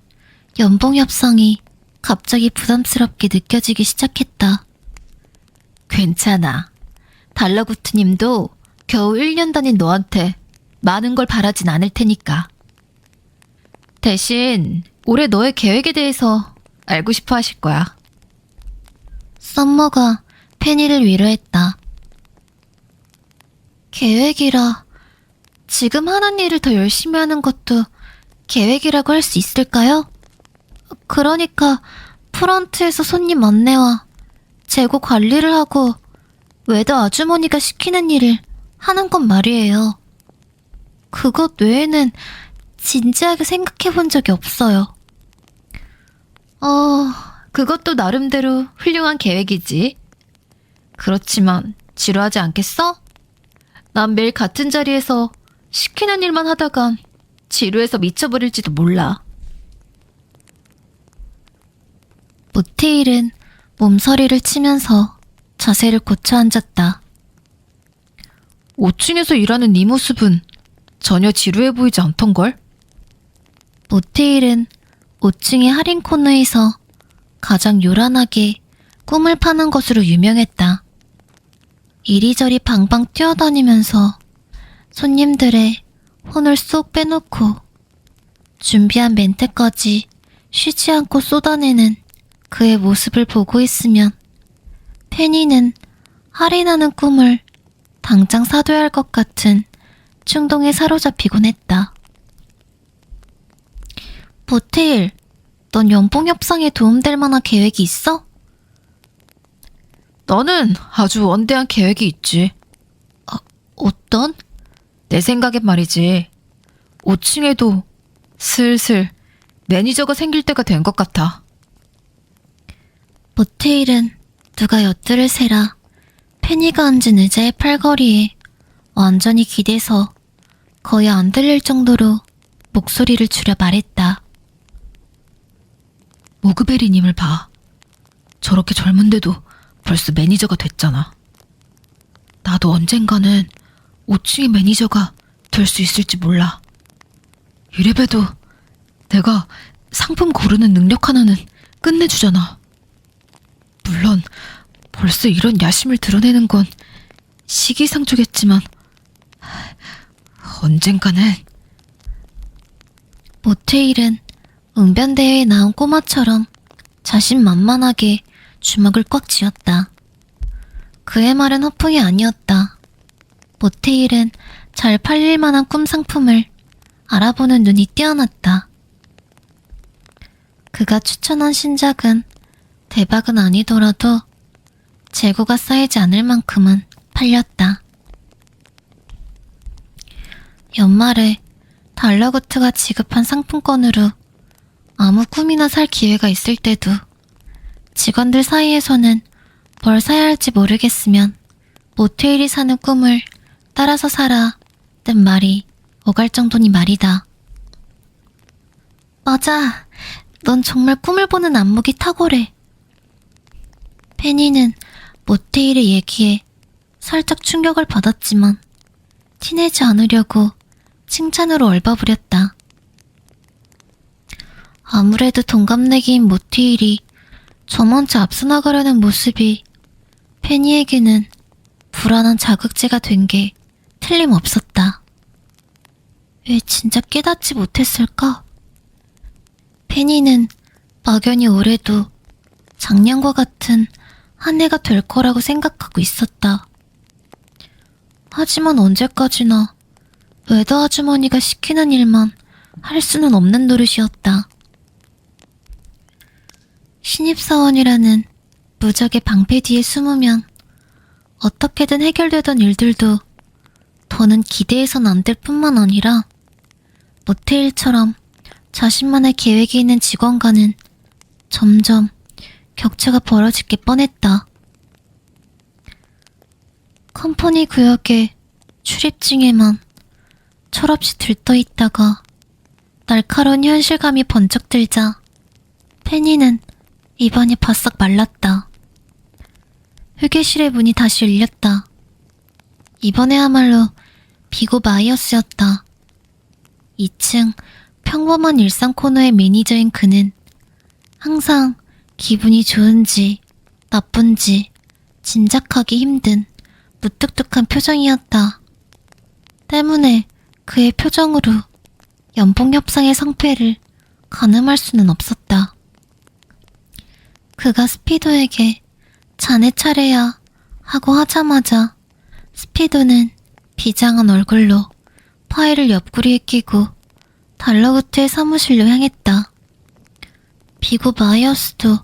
[SPEAKER 1] 연봉 협상이 갑자기 부담스럽게 느껴지기 시작했다.
[SPEAKER 2] 괜찮아. 달러구트님도 겨우 1년 다닌 너한테 많은 걸 바라진 않을 테니까. 대신 올해 너의 계획에 대해서 알고 싶어 하실 거야.
[SPEAKER 1] 썸머가 페니를 위로했다. 계획이라 지금 하는 일을 더 열심히 하는 것도 계획이라고 할 수 있을까요? 그러니까 프런트에서 손님 안내와 재고 관리를 하고 웨더 아주머니가 시키는 일을 하는 건 말이에요. 그것 외에는 진지하게 생각해 본 적이 없어요.
[SPEAKER 2] 그것도 나름대로 훌륭한 계획이지. 그렇지만 지루하지 않겠어? 난 매일 같은 자리에서 시키는 일만 하다간 지루해서 미쳐버릴지도 몰라.
[SPEAKER 1] 모테일은 몸서리를 치면서 자세를 고쳐 앉았다.
[SPEAKER 2] 5층에서 일하는 네 모습은 전혀 지루해 보이지 않던걸?
[SPEAKER 1] 모테일은 5층의 할인 코너에서 가장 요란하게 꿈을 파는 것으로 유명했다. 이리저리 방방 뛰어다니면서 손님들의 혼을 쏙 빼놓고 준비한 멘트까지 쉬지 않고 쏟아내는 그의 모습을 보고 있으면 페니는 할인하는 꿈을 당장 사둬야 할 것 같은 충동에 사로잡히곤 했다. 모테일, 넌 연봉 협상에 도움될 만한 계획이 있어?
[SPEAKER 2] 나는 아주 원대한 계획이 있지.
[SPEAKER 1] 어떤?
[SPEAKER 2] 내 생각엔 말이지. 5층에도 슬슬 매니저가 생길 때가 된 것 같아.
[SPEAKER 1] 모테일은 누가 엿들을 새라 페니가 앉은 의자의 팔걸이에 완전히 기대서 거의 안 들릴 정도로 목소리를 줄여 말했다.
[SPEAKER 2] 모그베리님을 봐. 저렇게 젊은데도 벌써 매니저가 됐잖아. 나도 언젠가는 5층의 매니저가 될 수 있을지 몰라. 이래봬도 내가 상품 고르는 능력 하나는 끝내주잖아. 물론 벌써 이런 야심을 드러내는 건 시기상조겠지만 언젠가는.
[SPEAKER 1] 모테일은 웅변대회에 나온 꼬마처럼 자신만만하게 주먹을 꽉 쥐었다. 그의 말은 허풍이 아니었다. 모테일은 잘 팔릴 만한 꿈 상품을 알아보는 눈이 뛰어났다. 그가 추천한 신작은 대박은 아니더라도 재고가 쌓이지 않을 만큼은 팔렸다. 연말에 달러구트가 지급한 상품권으로 아무 꿈이나 살 기회가 있을 때도 직원들 사이에서는 뭘 사야 할지 모르겠으면 모테일이 사는 꿈을 따라서 사라 뜬 말이 오갈 정도니 말이다. 맞아. 넌 정말 꿈을 보는 안목이 탁월해. 페니는 모테일의 얘기에 살짝 충격을 받았지만 티내지 않으려고 칭찬으로 얼버무렸다. 아무래도 동갑내기인 모테일이 저 먼저 앞서 나가려는 모습이 페니에게는 불안한 자극제가 된 게 틀림없었다. 왜 진작 깨닫지 못했을까? 페니는 막연히 올해도 작년과 같은 한 해가 될 거라고 생각하고 있었다. 하지만 언제까지나 외도 아주머니가 시키는 일만 할 수는 없는 노릇이었다. 신입사원이라는 무적의 방패 뒤에 숨으면 어떻게든 해결되던 일들도 더는 기대해선 안 될 뿐만 아니라 모테일처럼 자신만의 계획이 있는 직원과는 점점 격차가 벌어질 게 뻔했다. 컴퍼니 구역의 출입증에만 철없이 들떠있다가 날카로운 현실감이 번쩍 들자 페니는 입안이 바싹 말랐다. 휴게실의 문이 다시 열렸다. 이번에야말로 비고 마이어스였다. 2층 평범한 일상 코너의 매니저인 그는 항상 기분이 좋은지 나쁜지 짐작하기 힘든 무뚝뚝한 표정이었다. 때문에 그의 표정으로 연봉 협상의 성패를 가늠할 수는 없었다. 그가 스피도에게 자네 차례야 하고 하자마자 스피도는 비장한 얼굴로 파일을 옆구리에 끼고 달러구트의 사무실로 향했다. 비고 마이어스도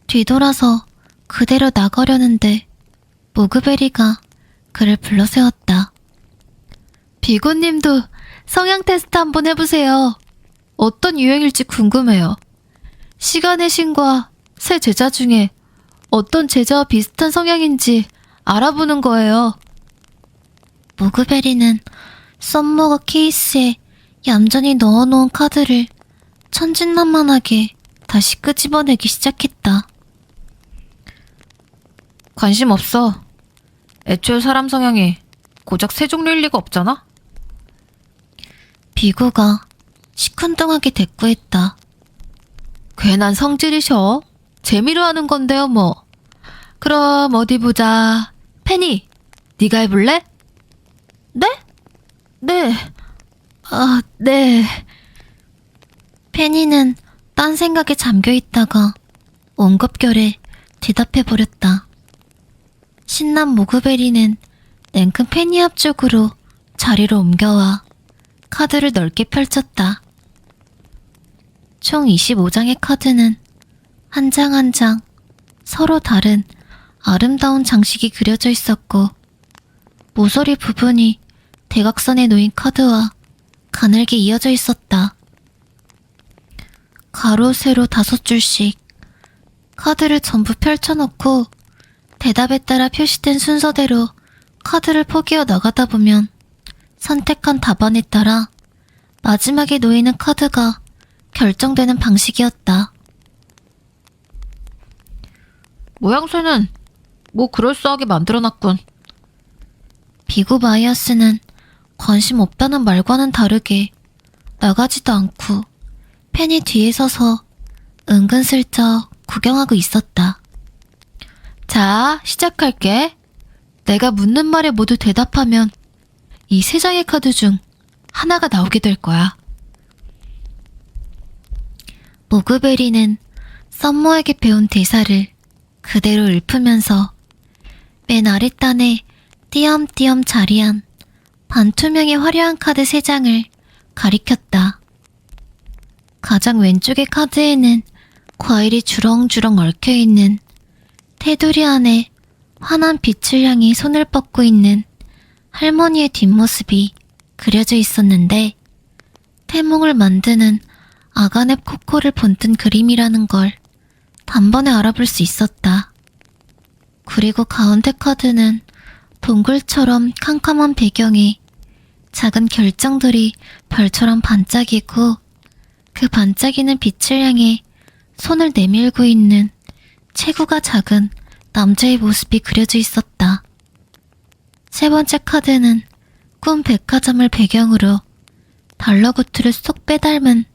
[SPEAKER 1] 뒤돌아서 그대로 나가려는데 모그베리가 그를 불러세웠다. 비고님도 성향 테스트 한번 해보세요. 어떤 유형일지 궁금해요. 시간의 신과 새 제자 중에 어떤 제자와 비슷한 성향인지 알아보는 거예요. 모그베리는 썸머가 케이스에 얌전히 넣어놓은 카드를 천진난만하게 다시 끄집어내기 시작했다.
[SPEAKER 2] 관심 없어. 애초에 사람 성향이 고작 세 종류일 리가 없잖아?
[SPEAKER 1] 비고가 시큰둥하게 대꾸했다.
[SPEAKER 2] 괜한 성질이셔. 재미로 하는 건데요 뭐. 그럼 어디 보자. 페니, 네가 해볼래?
[SPEAKER 1] 네?
[SPEAKER 2] 네. 아, 네.
[SPEAKER 1] 페니는 딴 생각에 잠겨있다가 옹겁결에 대답해버렸다. 신난 모그베리는 냉큼 페니 앞쪽으로 자리로 옮겨와 카드를 넓게 펼쳤다. 총 25장의 카드는 한 장 한 장 서로 다른 아름다운 장식이 그려져 있었고 모서리 부분이 대각선에 놓인 카드와 가늘게 이어져 있었다. 가로 세로 5줄씩 카드를 전부 펼쳐놓고 대답에 따라 표시된 순서대로 카드를 포기해 나가다 보면 선택한 답안에 따라 마지막에 놓이는 카드가 결정되는 방식이었다.
[SPEAKER 2] 모양새는 뭐 그럴싸하게 만들어놨군.
[SPEAKER 1] 비고 마이어스는 관심 없다는 말과는 다르게 나가지도 않고 펜이 뒤에 서서 은근슬쩍 구경하고 있었다.
[SPEAKER 2] 자, 시작할게. 내가 묻는 말에 모두 대답하면 이 세 장의 카드 중 하나가 나오게 될 거야.
[SPEAKER 1] 모그베리는 썸머에게 배운 대사를 그대로 읊으면서 맨 아랫단에 띄엄띄엄 자리한 반투명의 화려한 카드 3장을 가리켰다. 가장 왼쪽의 카드에는 과일이 주렁주렁 얽혀있는 테두리 안에 환한 빛을 향해 손을 뻗고 있는 할머니의 뒷모습이 그려져 있었는데 태몽을 만드는 아가넵 코코를 본뜬 그림이라는 걸 단번에 알아볼 수 있었다. 그리고 가운데 카드는 동굴처럼 캄캄한 배경에 작은 결정들이 별처럼 반짝이고 그 반짝이는 빛을 향해 손을 내밀고 있는 체구가 작은 남자의 모습이 그려져 있었다. 세 번째 카드는 꿈 백화점을 배경으로 달러구트를 쏙 빼닮은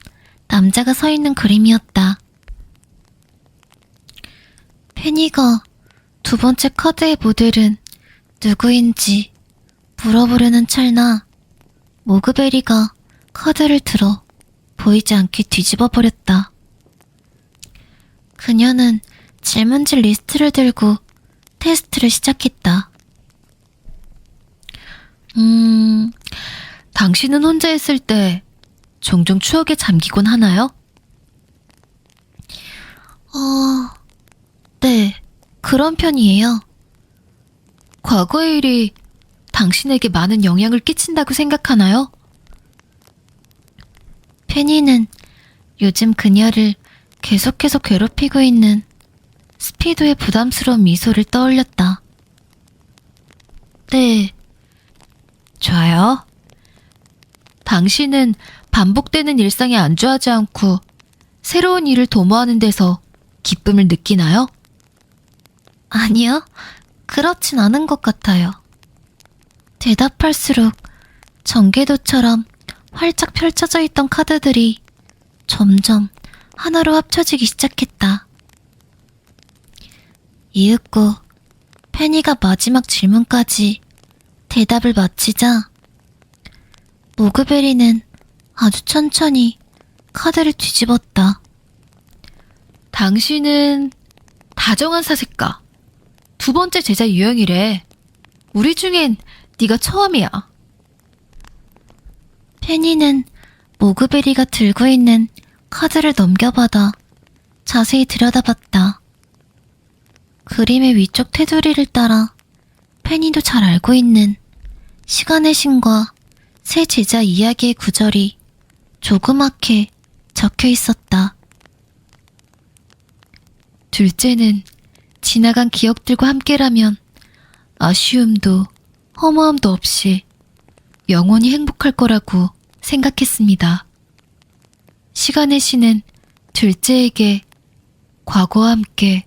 [SPEAKER 1] 남자가 서 있는 그림이었다. 페니가 두 번째 카드의 모델은 누구인지 물어보려는 찰나 모그베리가 카드를 들어 보이지 않게 뒤집어 버렸다. 그녀는 질문지 리스트를 들고 테스트를 시작했다.
[SPEAKER 2] 당신은 혼자 있을 때 종종 추억에 잠기곤 하나요?
[SPEAKER 1] 네, 그런 편이에요.
[SPEAKER 2] 과거의 일이 당신에게 많은 영향을 끼친다고 생각하나요?
[SPEAKER 1] 페니는 요즘 그녀를 계속해서 괴롭히고 있는 스피도의 부담스러운 미소를 떠올렸다. 네,
[SPEAKER 2] 좋아요. 당신은 반복되는 일상에 안주하지 않고 새로운 일을 도모하는 데서 기쁨을 느끼나요?
[SPEAKER 1] 아니요. 그렇진 않은 것 같아요. 대답할수록 전개도처럼 활짝 펼쳐져 있던 카드들이 점점 하나로 합쳐지기 시작했다. 이윽고 페니가 마지막 질문까지 대답을 마치자 모그베리는 아주 천천히 카드를 뒤집었다.
[SPEAKER 2] 당신은 다정한 사색가. 두 번째 제자 유형이래. 우리 중엔 네가 처음이야.
[SPEAKER 1] 페니는 모그베리가 들고 있는 카드를 넘겨받아 자세히 들여다봤다. 그림의 위쪽 테두리를 따라 페니도 잘 알고 있는 시간의 신과 새 제자 이야기의 구절이 조그맣게 적혀 있었다.
[SPEAKER 2] 둘째는 지나간 기억들과 함께라면 아쉬움도 허무함도 없이 영원히 행복할 거라고 생각했습니다. 시간의 신은 둘째에게 과거와 함께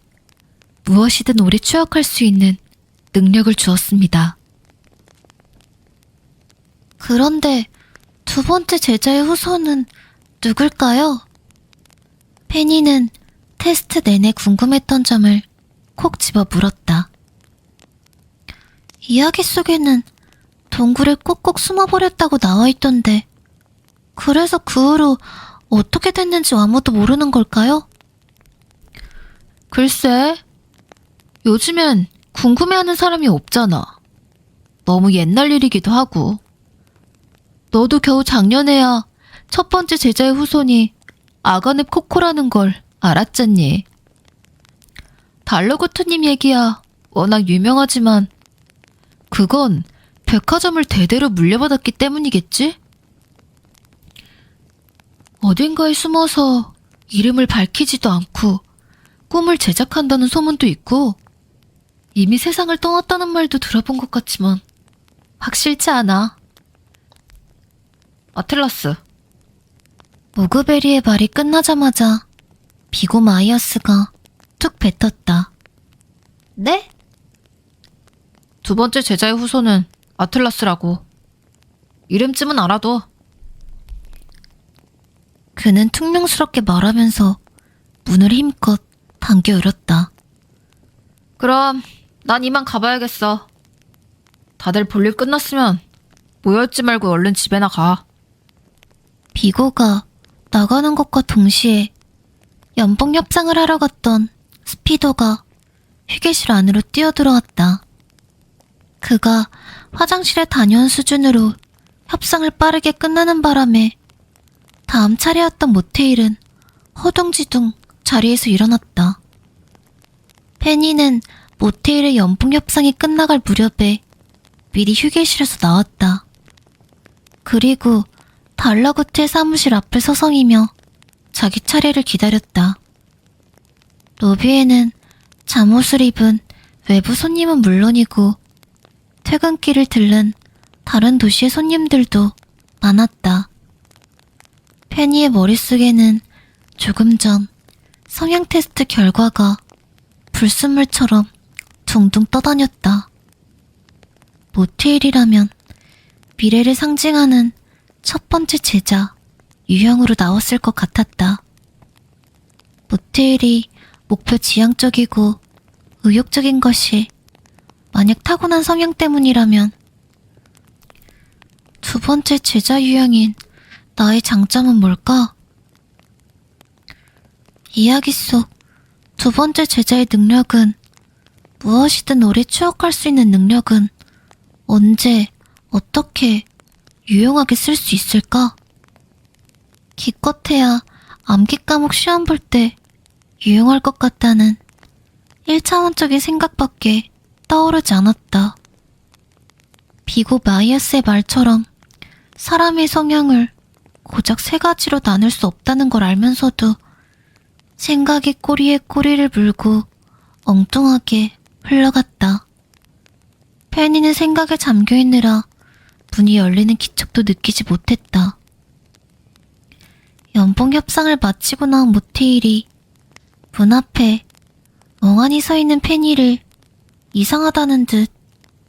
[SPEAKER 2] 무엇이든 오래 추억할 수 있는 능력을 주었습니다.
[SPEAKER 1] 그런데 두 번째 제자의 후손은 누굴까요? 페니는 테스트 내내 궁금했던 점을 콕 집어 물었다. 이야기 속에는 동굴에 꼭꼭 숨어버렸다고 나와있던데 그래서 그 후로 어떻게 됐는지 아무도 모르는 걸까요?
[SPEAKER 2] 글쎄, 요즘엔 궁금해하는 사람이 없잖아. 너무 옛날 일이기도 하고. 너도 겨우 작년에야 첫 번째 제자의 후손이 아가넵 코코라는 걸 알았잖니. 달러구트님 얘기야 워낙 유명하지만 그건 백화점을 대대로 물려받았기 때문이겠지? 어딘가에 숨어서 이름을 밝히지도 않고 꿈을 제작한다는 소문도 있고 이미 세상을 떠났다는 말도 들어본 것 같지만 확실치 않아. 아틀라스.
[SPEAKER 1] 무그베리의 말이 끝나자마자 비고 마이어스가 툭 뱉었다. 네?
[SPEAKER 2] 두 번째 제자의 후손은 아틀라스라고. 이름쯤은 알아도.
[SPEAKER 1] 그는 퉁명스럽게 말하면서 문을 힘껏 당겨 열었다.
[SPEAKER 2] 그럼 난 이만 가봐야겠어. 다들 볼일 끝났으면 모여있지 말고 얼른 집에나 가.
[SPEAKER 1] 비고가 나가는 것과 동시에 연봉 협상을 하러 갔던 스피더가 휴게실 안으로 뛰어들어왔다. 그가 화장실에 다녀온 수준으로 협상을 빠르게 끝나는 바람에 다음 차례였던 모테일은 허둥지둥 자리에서 일어났다. 페니는 모테일의 연봉 협상이 끝나갈 무렵에 미리 휴게실에서 나왔다. 그리고 달라구트의 사무실 앞을 서성이며 자기 차례를 기다렸다. 로비에는 잠옷을 입은 외부 손님은 물론이고 퇴근길을 들른 다른 도시의 손님들도 많았다. 페니의 머릿속에는 조금 전 성형 테스트 결과가 불순물처럼 둥둥 떠다녔다. 모테일이라면 미래를 상징하는 첫 번째 제자 유형으로 나왔을 것 같았다. 모테일이 목표 지향적이고 의욕적인 것이 만약 타고난 성향 때문이라면 두 번째 제자 유형인 나의 장점은 뭘까? 이야기 속 두 번째 제자의 능력은 무엇이든 오래 추억할 수 있는 능력은 언제 어떻게 유용하게 쓸 수 있을까? 기껏해야 암기 과목 시험 볼 때 유용할 것 같다는 1차원적인 생각밖에 떠오르지 않았다. 비고 마이어스의 말처럼 사람의 성향을 고작 세 가지로 나눌 수 없다는 걸 알면서도 생각이 꼬리에 꼬리를 물고 엉뚱하게 흘러갔다. 페니는 생각에 잠겨있느라 문이 열리는 기척도 느끼지 못했다. 연봉 협상을 마치고 나온 모테일이 문 앞에 멍하니 서 있는 페니를 이상하다는 듯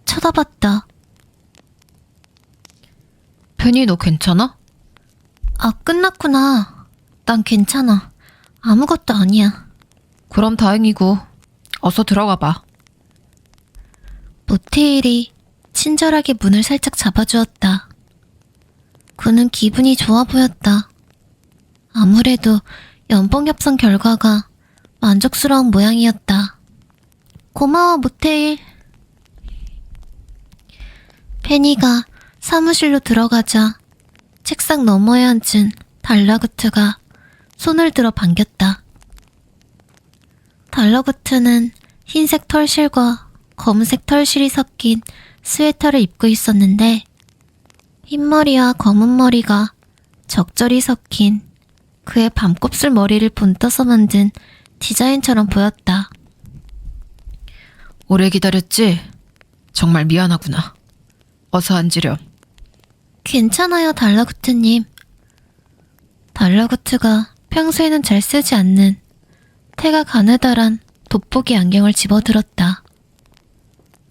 [SPEAKER 1] 쳐다봤다.
[SPEAKER 2] 페니, 너 괜찮아?
[SPEAKER 1] 아, 끝났구나. 난 괜찮아. 아무것도 아니야.
[SPEAKER 2] 그럼 다행이고 어서 들어가 봐.
[SPEAKER 1] 모테일이 친절하게 문을 살짝 잡아주었다. 그는 기분이 좋아 보였다. 아무래도 연봉 협상 결과가 만족스러운 모양이었다. 고마워, 모테일. 페니가 사무실로 들어가자 책상 너머에 앉은 달라구트가 손을 들어 반겼다. 달러구트는 흰색 털실과 검은색 털실이 섞인 스웨터를 입고 있었는데 흰머리와 검은 머리가 적절히 섞인 그의 밤곱슬 머리를 본떠서 만든 디자인처럼 보였다.
[SPEAKER 2] 오래 기다렸지? 정말 미안하구나. 어서 앉으렴.
[SPEAKER 1] 괜찮아요, 달러구트님. 달러구트가 평소에는 잘 쓰지 않는 태가 가느다란 돋보기 안경을 집어들었다.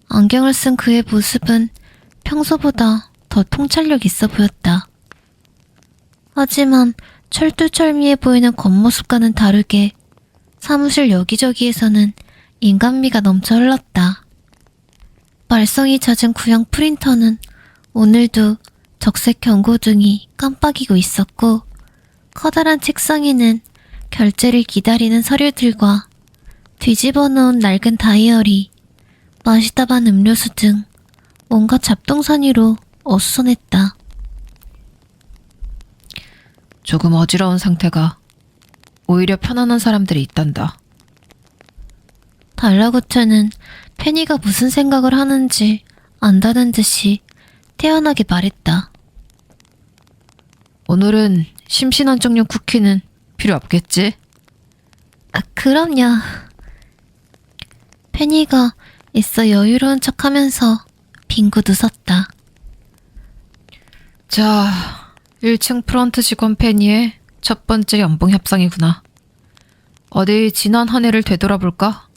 [SPEAKER 1] 안경을 쓴 그의 모습은 평소보다 더 통찰력 있어 보였다. 하지만 철두철미해 보이는 겉모습과는 다르게 사무실 여기저기에서는 인간미가 넘쳐 흘렀다. 말썽이 잦은 구형 프린터는 오늘도 적색 경고등이 깜빡이고 있었고 커다란 책상에는 결제를 기다리는 서류들과 뒤집어 놓은 낡은 다이어리, 마시다 반 음료수 등 온갖 잡동사니로 어수선했다.
[SPEAKER 2] 조금 어지러운 상태가 오히려 편안한 사람들이 있단다.
[SPEAKER 1] 달라구트는 페니가 무슨 생각을 하는지 안다는 듯이 태연하게 말했다.
[SPEAKER 2] 오늘은 심신안정용 쿠키는 필요 없겠지?
[SPEAKER 1] 아, 그럼요. 페니가 애써 여유로운 척하면서 빙긋 웃었다.
[SPEAKER 2] 자, 1층 프런트 직원 페니의 첫 번째 연봉 협상이구나. 어디 지난 한 해를 되돌아볼까?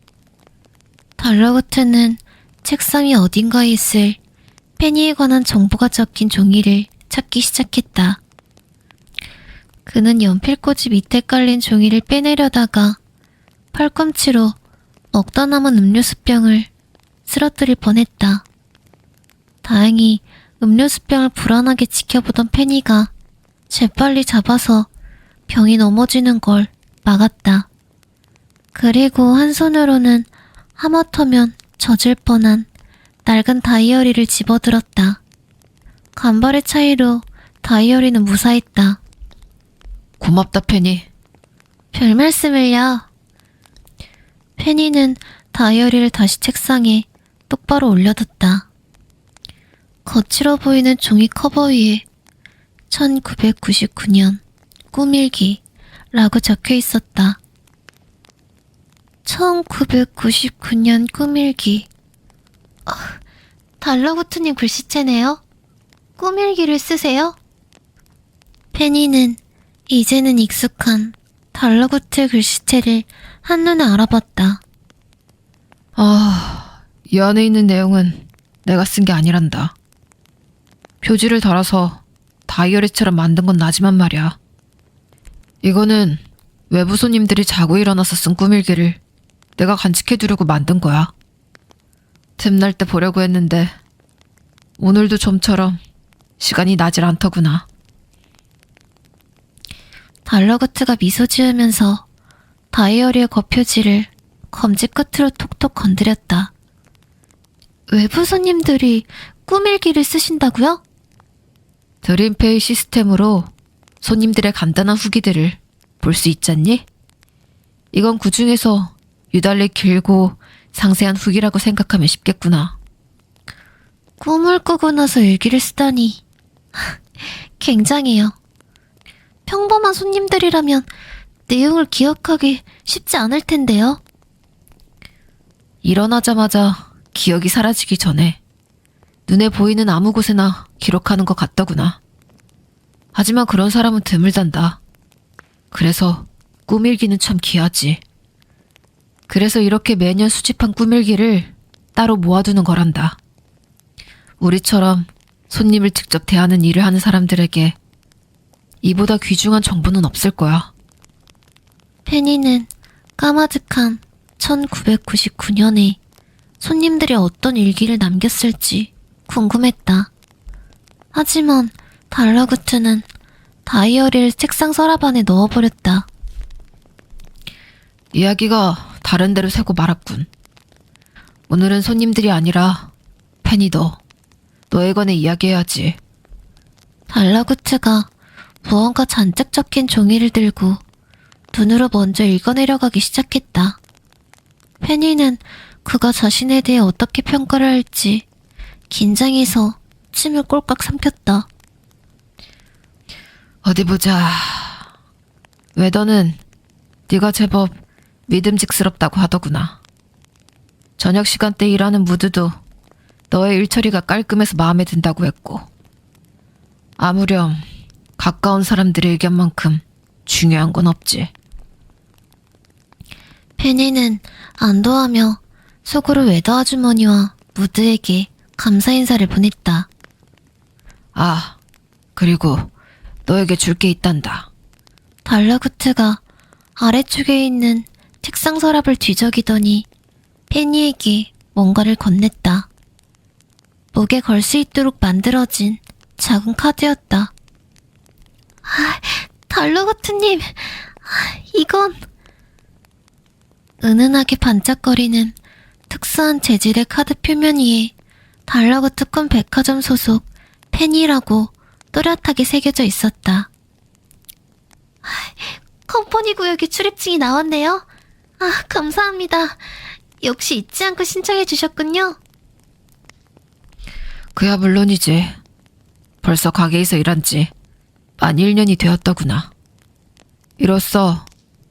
[SPEAKER 1] 달러구트는 책상 위 어딘가에 있을 페니에 관한 정보가 적힌 종이를 찾기 시작했다. 그는 연필꽂이 밑에 깔린 종이를 빼내려다가 팔꿈치로 먹다 남은 음료수병을 쓰러뜨릴 뻔했다. 다행히 음료수병을 불안하게 지켜보던 페니가 재빨리 잡아서 병이 넘어지는 걸 막았다. 그리고 한 손으로는 하마터면 젖을 뻔한 낡은 다이어리를 집어들었다. 간발의 차이로 다이어리는 무사했다.
[SPEAKER 2] 고맙다, 페니.
[SPEAKER 1] 별 말씀을요. 페니는 다이어리를 다시 책상에 똑바로 올려뒀다. 거칠어 보이는 종이 커버 위에 1999년 꿈일기라고 적혀 있었다. 1999년 꿈일기. 달러구트님 글씨체네요. 꿈일기를 쓰세요? 페니는 이제는 익숙한 달러구트 글씨체를 한눈에 알아봤다.
[SPEAKER 2] 이 안에 있는 내용은 내가 쓴 게 아니란다. 표지를 달아서 다이어리처럼 만든 건 나지만 말이야. 이거는 외부 손님들이 자고 일어나서 쓴 꿈일기를 내가 간직해두려고 만든 거야. 틈날 때 보려고 했는데 오늘도 좀처럼 시간이 나질 않더구나.
[SPEAKER 1] 달러구트가 미소 지으면서 다이어리의 겉표지를 검지 끝으로 톡톡 건드렸다. 외부 손님들이 꿈일기를 쓰신다고요?
[SPEAKER 2] 드림페이 시스템으로 손님들의 간단한 후기들을 볼 수 있잖니? 이건 그 중에서 유달리 길고 상세한 후기라고 생각하면 쉽겠구나.
[SPEAKER 1] 꿈을 꾸고 나서 일기를 쓰다니 굉장해요. 평범한 손님들이라면 내용을 기억하기 쉽지 않을 텐데요.
[SPEAKER 2] 일어나자마자 기억이 사라지기 전에 눈에 보이는 아무 곳에나 기록하는 것 같더구나. 하지만 그런 사람은 드물단다. 그래서 꿈일기는 참 귀하지. 그래서 이렇게 매년 수집한 꿈일기를 따로 모아두는 거란다. 우리처럼 손님을 직접 대하는 일을 하는 사람들에게 이보다 귀중한 정보는 없을 거야.
[SPEAKER 1] 페니는 까마득한 1999년에 손님들이 어떤 일기를 남겼을지 궁금했다. 하지만 달러구트는 다이어리를 책상 서랍 안에 넣어버렸다.
[SPEAKER 2] 이야기가 다른 데로 새고 말았군. 오늘은 손님들이 아니라 페니 너에 관해 이야기해야지.
[SPEAKER 1] 달러구트가 무언가 잔뜩 적힌 종이를 들고 눈으로 먼저 읽어내려가기 시작했다. 페니는 그가 자신에 대해 어떻게 평가를 할지 긴장해서 침을 꼴깍 삼켰다.
[SPEAKER 2] 어디 보자. 웨더는 네가 제법 믿음직스럽다고 하더구나. 저녁 시간대 일하는 무드도 너의 일처리가 깔끔해서 마음에 든다고 했고, 아무렴 가까운 사람들의 의견만큼 중요한 건 없지.
[SPEAKER 1] 페니는 안도하며 속으로 웨더 아주머니와 무드에게 감사 인사를 보냈다.
[SPEAKER 2] 그리고 너에게 줄 게 있단다.
[SPEAKER 1] 달러구트가 아래쪽에 있는 책상 서랍을 뒤적이더니 페니에게 뭔가를 건넸다. 목에 걸 수 있도록 만들어진 작은 카드였다. 달러구트님, 이건... 은은하게 반짝거리는 특수한 재질의 카드 표면 위에 달러구트 큰 백화점 소속 페니라고 또렷하게 새겨져 있었다. 컴퍼니 구역에 출입증이 나왔네요. 감사합니다. 역시 잊지 않고 신청해 주셨군요.
[SPEAKER 2] 그야 물론이지. 벌써 가게에서 일한 지 만 1년이 되었더구나. 이로써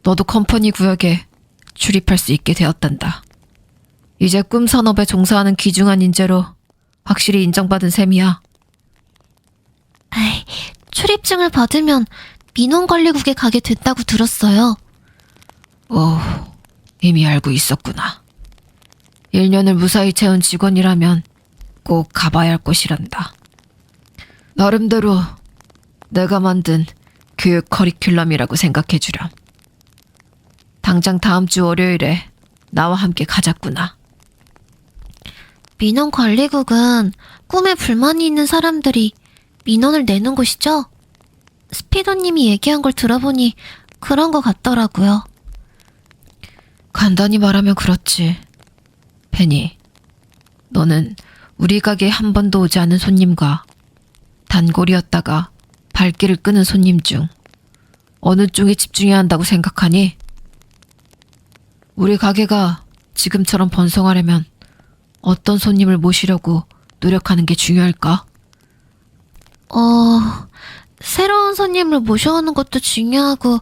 [SPEAKER 2] 너도 컴퍼니 구역에 출입할 수 있게 되었단다. 이제 꿈 산업에 종사하는 귀중한 인재로 확실히 인정받은 셈이야.
[SPEAKER 1] 에이, 출입증을 받으면 민원관리국에 가게 됐다고 들었어요.
[SPEAKER 2] 오, 이미 알고 있었구나. 1년을 무사히 채운 직원이라면 꼭 가봐야 할 곳이란다. 나름대로 내가 만든 교육 커리큘럼이라고 생각해주렴. 당장 다음 주 월요일에 나와 함께 가자꾸나.
[SPEAKER 1] 민원관리국은 꿈에 불만이 있는 사람들이 민원을 내는 곳이죠? 스피더님이 얘기한 걸 들어보니 그런 것 같더라고요.
[SPEAKER 2] 간단히 말하면 그렇지. 페니, 너는 우리 가게에 한 번도 오지 않은 손님과 단골이었다가 발길을 끄는 손님 중 어느 쪽에 집중해야 한다고 생각하니? 우리 가게가 지금처럼 번성하려면 어떤 손님을 모시려고 노력하는 게 중요할까?
[SPEAKER 1] 새로운 손님을 모셔오는 것도 중요하고,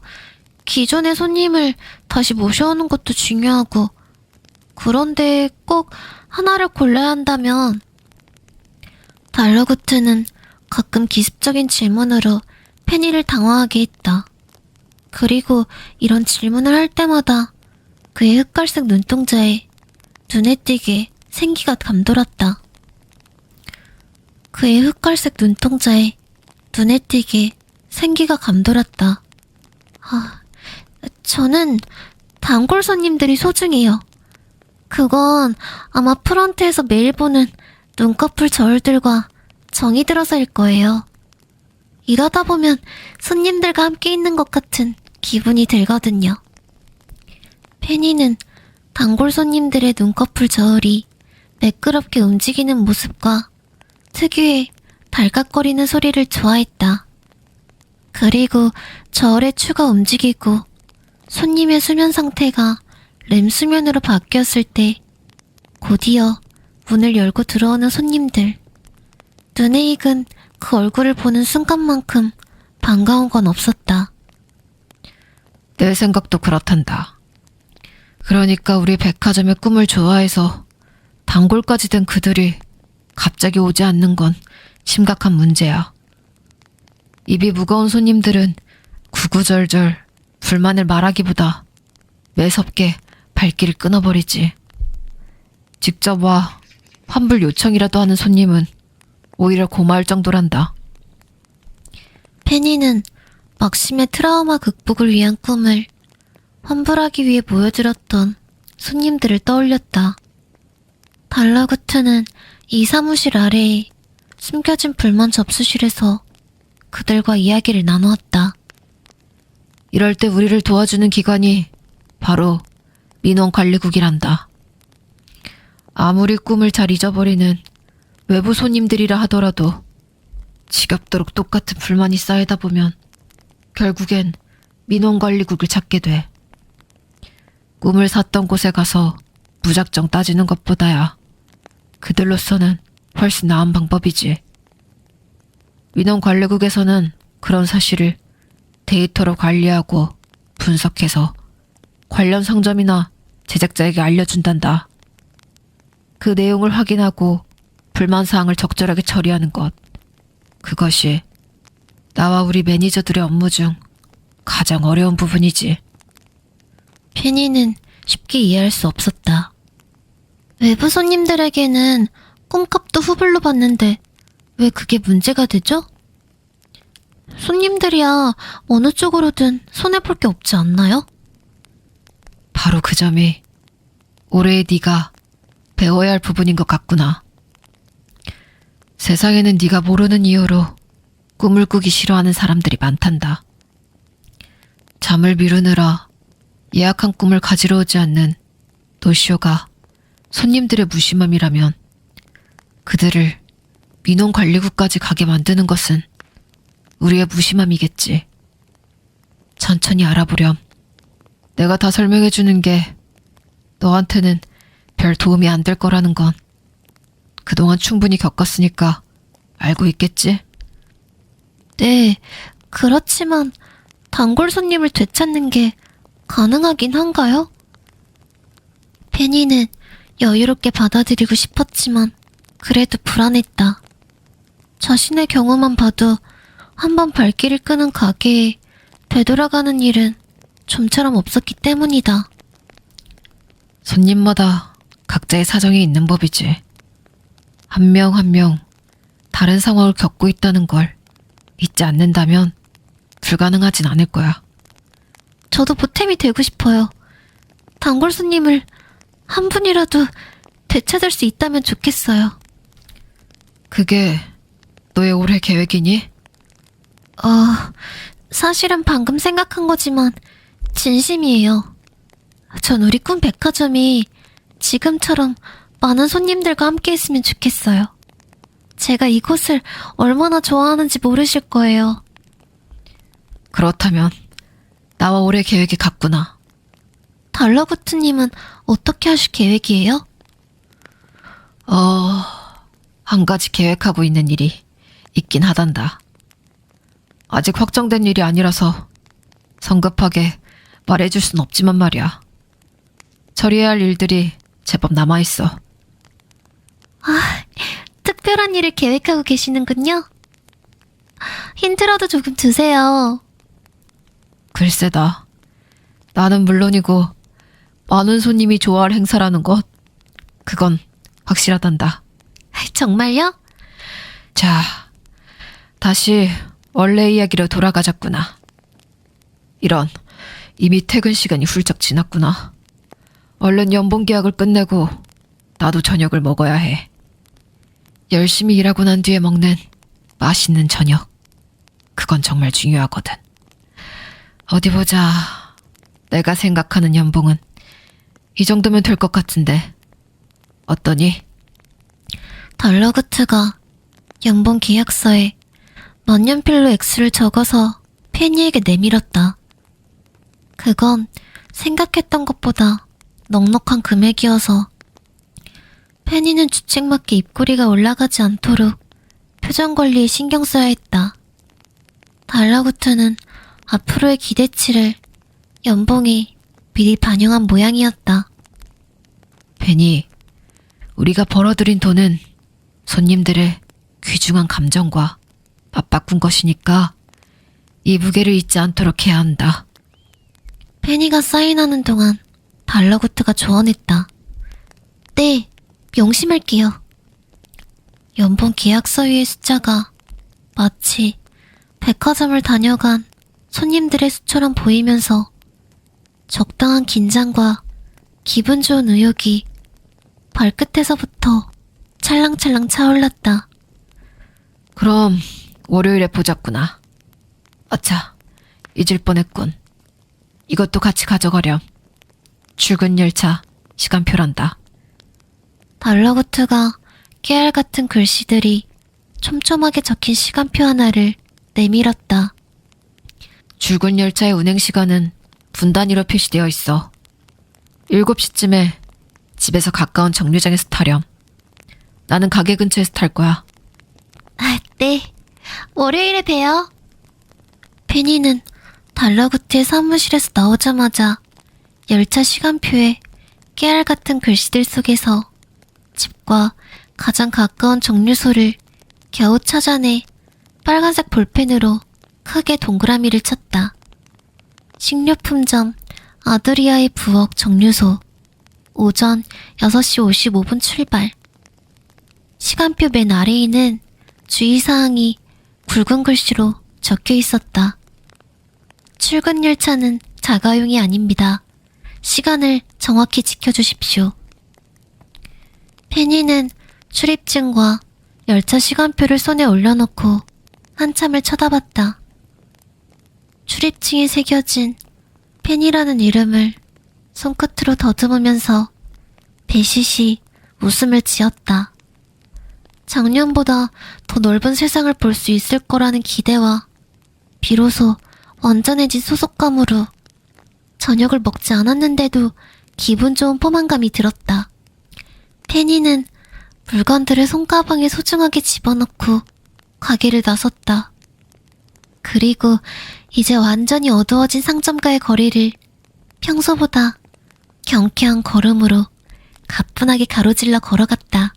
[SPEAKER 1] 기존의 손님을 다시 모셔오는 것도 중요하고, 그런데 꼭 하나를 골라야 한다면, 달러구트는 가끔 기습적인 질문으로 페니를 당황하게 했다. 그리고 이런 질문을 할 때마다 그의 흑갈색 눈동자에 눈에 띄게 생기가 감돌았다. 그의 흑갈색 눈동자에 눈에 띄게 생기가 감돌았다. 저는 단골 손님들이 소중해요. 그건 아마 프런트에서 매일 보는 눈꺼풀 저울들과 정이 들어서일 거예요. 일하다 보면 손님들과 함께 있는 것 같은 기분이 들거든요. 페니는 단골 손님들의 눈꺼풀 저울이 매끄럽게 움직이는 모습과 특유의 달각거리는 소리를 좋아했다. 그리고 저울의 추가 움직이고 손님의 수면 상태가 렘 수면으로 바뀌었을 때 곧이어 문을 열고 들어오는 손님들. 눈에 익은 그 얼굴을 보는 순간만큼 반가운 건 없었다.
[SPEAKER 2] 내 생각도 그렇단다. 그러니까 우리 백화점의 꿈을 좋아해서 단골까지 된 그들이 갑자기 오지 않는 건 심각한 문제야. 입이 무거운 손님들은 구구절절 불만을 말하기보다 매섭게 발길을 끊어버리지. 직접 와 환불 요청이라도 하는 손님은 오히려 고마울 정도란다.
[SPEAKER 1] 페니는 막심의 트라우마 극복을 위한 꿈을 환불하기 위해 모여들었던 손님들을 떠올렸다. 달러구트는 이 사무실 아래에 숨겨진 불만 접수실에서 그들과 이야기를 나누었다.
[SPEAKER 2] 이럴 때 우리를 도와주는 기관이 바로 민원관리국이란다. 아무리 꿈을 잘 잊어버리는 외부 손님들이라 하더라도 지겹도록 똑같은 불만이 쌓이다 보면 결국엔 민원관리국을 찾게 돼. 꿈을 샀던 곳에 가서 무작정 따지는 것보다야 그들로서는 훨씬 나은 방법이지. 민원관리국에서는 그런 사실을 데이터로 관리하고 분석해서 관련 상점이나 제작자에게 알려준단다. 그 내용을 확인하고 불만사항을 적절하게 처리하는 것. 그것이 나와 우리 매니저들의 업무 중 가장 어려운 부분이지.
[SPEAKER 1] 페니는 쉽게 이해할 수 없었다. 외부 손님들에게는 꿈값도 후불로 받는데 왜 그게 문제가 되죠? 손님들이야 어느 쪽으로든 손해볼 게 없지 않나요?
[SPEAKER 2] 바로 그 점이 올해의 네가 배워야 할 부분인 것 같구나. 세상에는 네가 모르는 이유로 꿈을 꾸기 싫어하는 사람들이 많단다. 잠을 미루느라 예약한 꿈을 가지러 오지 않는 노쇼가 손님들의 무심함이라면 그들을 민원관리국까지 가게 만드는 것은 우리의 무심함이겠지. 천천히 알아보렴. 내가 다 설명해주는 게 너한테는 별 도움이 안 될 거라는 건 그동안 충분히 겪었으니까 알고 있겠지?
[SPEAKER 1] 네, 그렇지만 단골 손님을 되찾는 게 가능하긴 한가요? 페니는 여유롭게 받아들이고 싶었지만 그래도 불안했다. 자신의 경우만 봐도 한번 발길을 끄는 가게에 되돌아가는 일은 좀처럼 없었기 때문이다.
[SPEAKER 2] 손님마다 각자의 사정이 있는 법이지. 한 명 한 명 다른 상황을 겪고 있다는 걸 잊지 않는다면 불가능하진 않을 거야.
[SPEAKER 1] 저도 보탬이 되고 싶어요. 단골 손님을 한 분이라도 되찾을 수 있다면 좋겠어요.
[SPEAKER 2] 그게 너의 올해 계획이니?
[SPEAKER 1] 사실은 방금 생각한 거지만 진심이에요. 전 우리 꿈 백화점이 지금처럼 많은 손님들과 함께 했으면 좋겠어요. 제가 이곳을 얼마나 좋아하는지 모르실 거예요.
[SPEAKER 2] 그렇다면 나와 올해 계획이 같구나.
[SPEAKER 1] 달러구트님은 어떻게 하실 계획이에요?
[SPEAKER 2] 한 가지 계획하고 있는 일이 있긴 하단다. 아직 확정된 일이 아니라서 성급하게 말해줄 순 없지만 말이야. 처리해야 할 일들이 제법 남아있어.
[SPEAKER 1] 특별한 일을 계획하고 계시는군요. 힌트라도 조금 주세요.
[SPEAKER 2] 글쎄다. 나는 물론이고 많은 손님이 좋아할 행사라는 것, 그건 확실하단다.
[SPEAKER 1] 정말요?
[SPEAKER 2] 자, 다시 원래 이야기로 돌아가자꾸나. 이런, 이미 퇴근 시간이 훌쩍 지났구나. 얼른 연봉 계약을 끝내고 나도 저녁을 먹어야 해. 열심히 일하고 난 뒤에 먹는 맛있는 저녁. 그건 정말 중요하거든. 어디 보자. 내가 생각하는 연봉은 이 정도면 될 것 같은데. 어떠니?
[SPEAKER 1] 달러구트가 연봉 계약서에 만년필로 X를 적어서 페니에게 내밀었다. 그건 생각했던 것보다 넉넉한 금액이어서 페니는 주책맞게 입꼬리가 올라가지 않도록 표정 관리에 신경 써야 했다. 달러구트는 앞으로의 기대치를 연봉에 미리 반영한 모양이었다.
[SPEAKER 2] 베니, 우리가 벌어들인 돈은 손님들의 귀중한 감정과 맞바꾼 것이니까 이 무게를 잊지 않도록 해야 한다.
[SPEAKER 1] 페니가 사인하는 동안 달러구트가 조언했다. 네, 명심할게요. 연봉 계약서 위의 숫자가 마치 백화점을 다녀간 손님들의 수처럼 보이면서 적당한 긴장과 기분 좋은 의욕이 발끝에서부터 찰랑찰랑 차올랐다.
[SPEAKER 2] 그럼 월요일에 보자꾸나. 아차, 잊을 뻔했군. 이것도 같이 가져가렴. 출근 열차 시간표란다.
[SPEAKER 1] 달러구트가 깨알 같은 글씨들이 촘촘하게 적힌 시간표 하나를 내밀었다.
[SPEAKER 2] 출근 열차의 운행 시간은 분 단위로 표시되어 있어. 7시쯤에 집에서 가까운 정류장에서 타렴. 나는 가게 근처에서 탈 거야.
[SPEAKER 1] 네. 월요일에 봬요. 페니는 달러구트의 사무실에서 나오자마자 열차 시간표에 깨알 같은 글씨들 속에서 집과 가장 가까운 정류소를 겨우 찾아내 빨간색 볼펜으로 크게 동그라미를 쳤다. 식료품점 아드리아의 부엌 정류소 오전 6시 55분 출발. 시간표 맨 아래에는 주의사항이 굵은 글씨로 적혀 있었다. 출근 열차는 자가용이 아닙니다. 시간을 정확히 지켜주십시오. 페니는 출입증과 열차 시간표를 손에 올려놓고 한참을 쳐다봤다. 출입증에 새겨진 펜이라는 이름을 손끝으로 더듬으면서 배시시 웃음을 지었다. 작년보다 더 넓은 세상을 볼 수 있을 거라는 기대와 비로소 완전해진 소속감으로 저녁을 먹지 않았는데도 기분 좋은 포만감이 들었다. 페니는 물건들을 손가방에 소중하게 집어넣고 가게를 나섰다. 그리고 이제 완전히 어두워진 상점과의 거리를 평소보다 경쾌한 걸음으로 가뿐하게 가로질러 걸어갔다.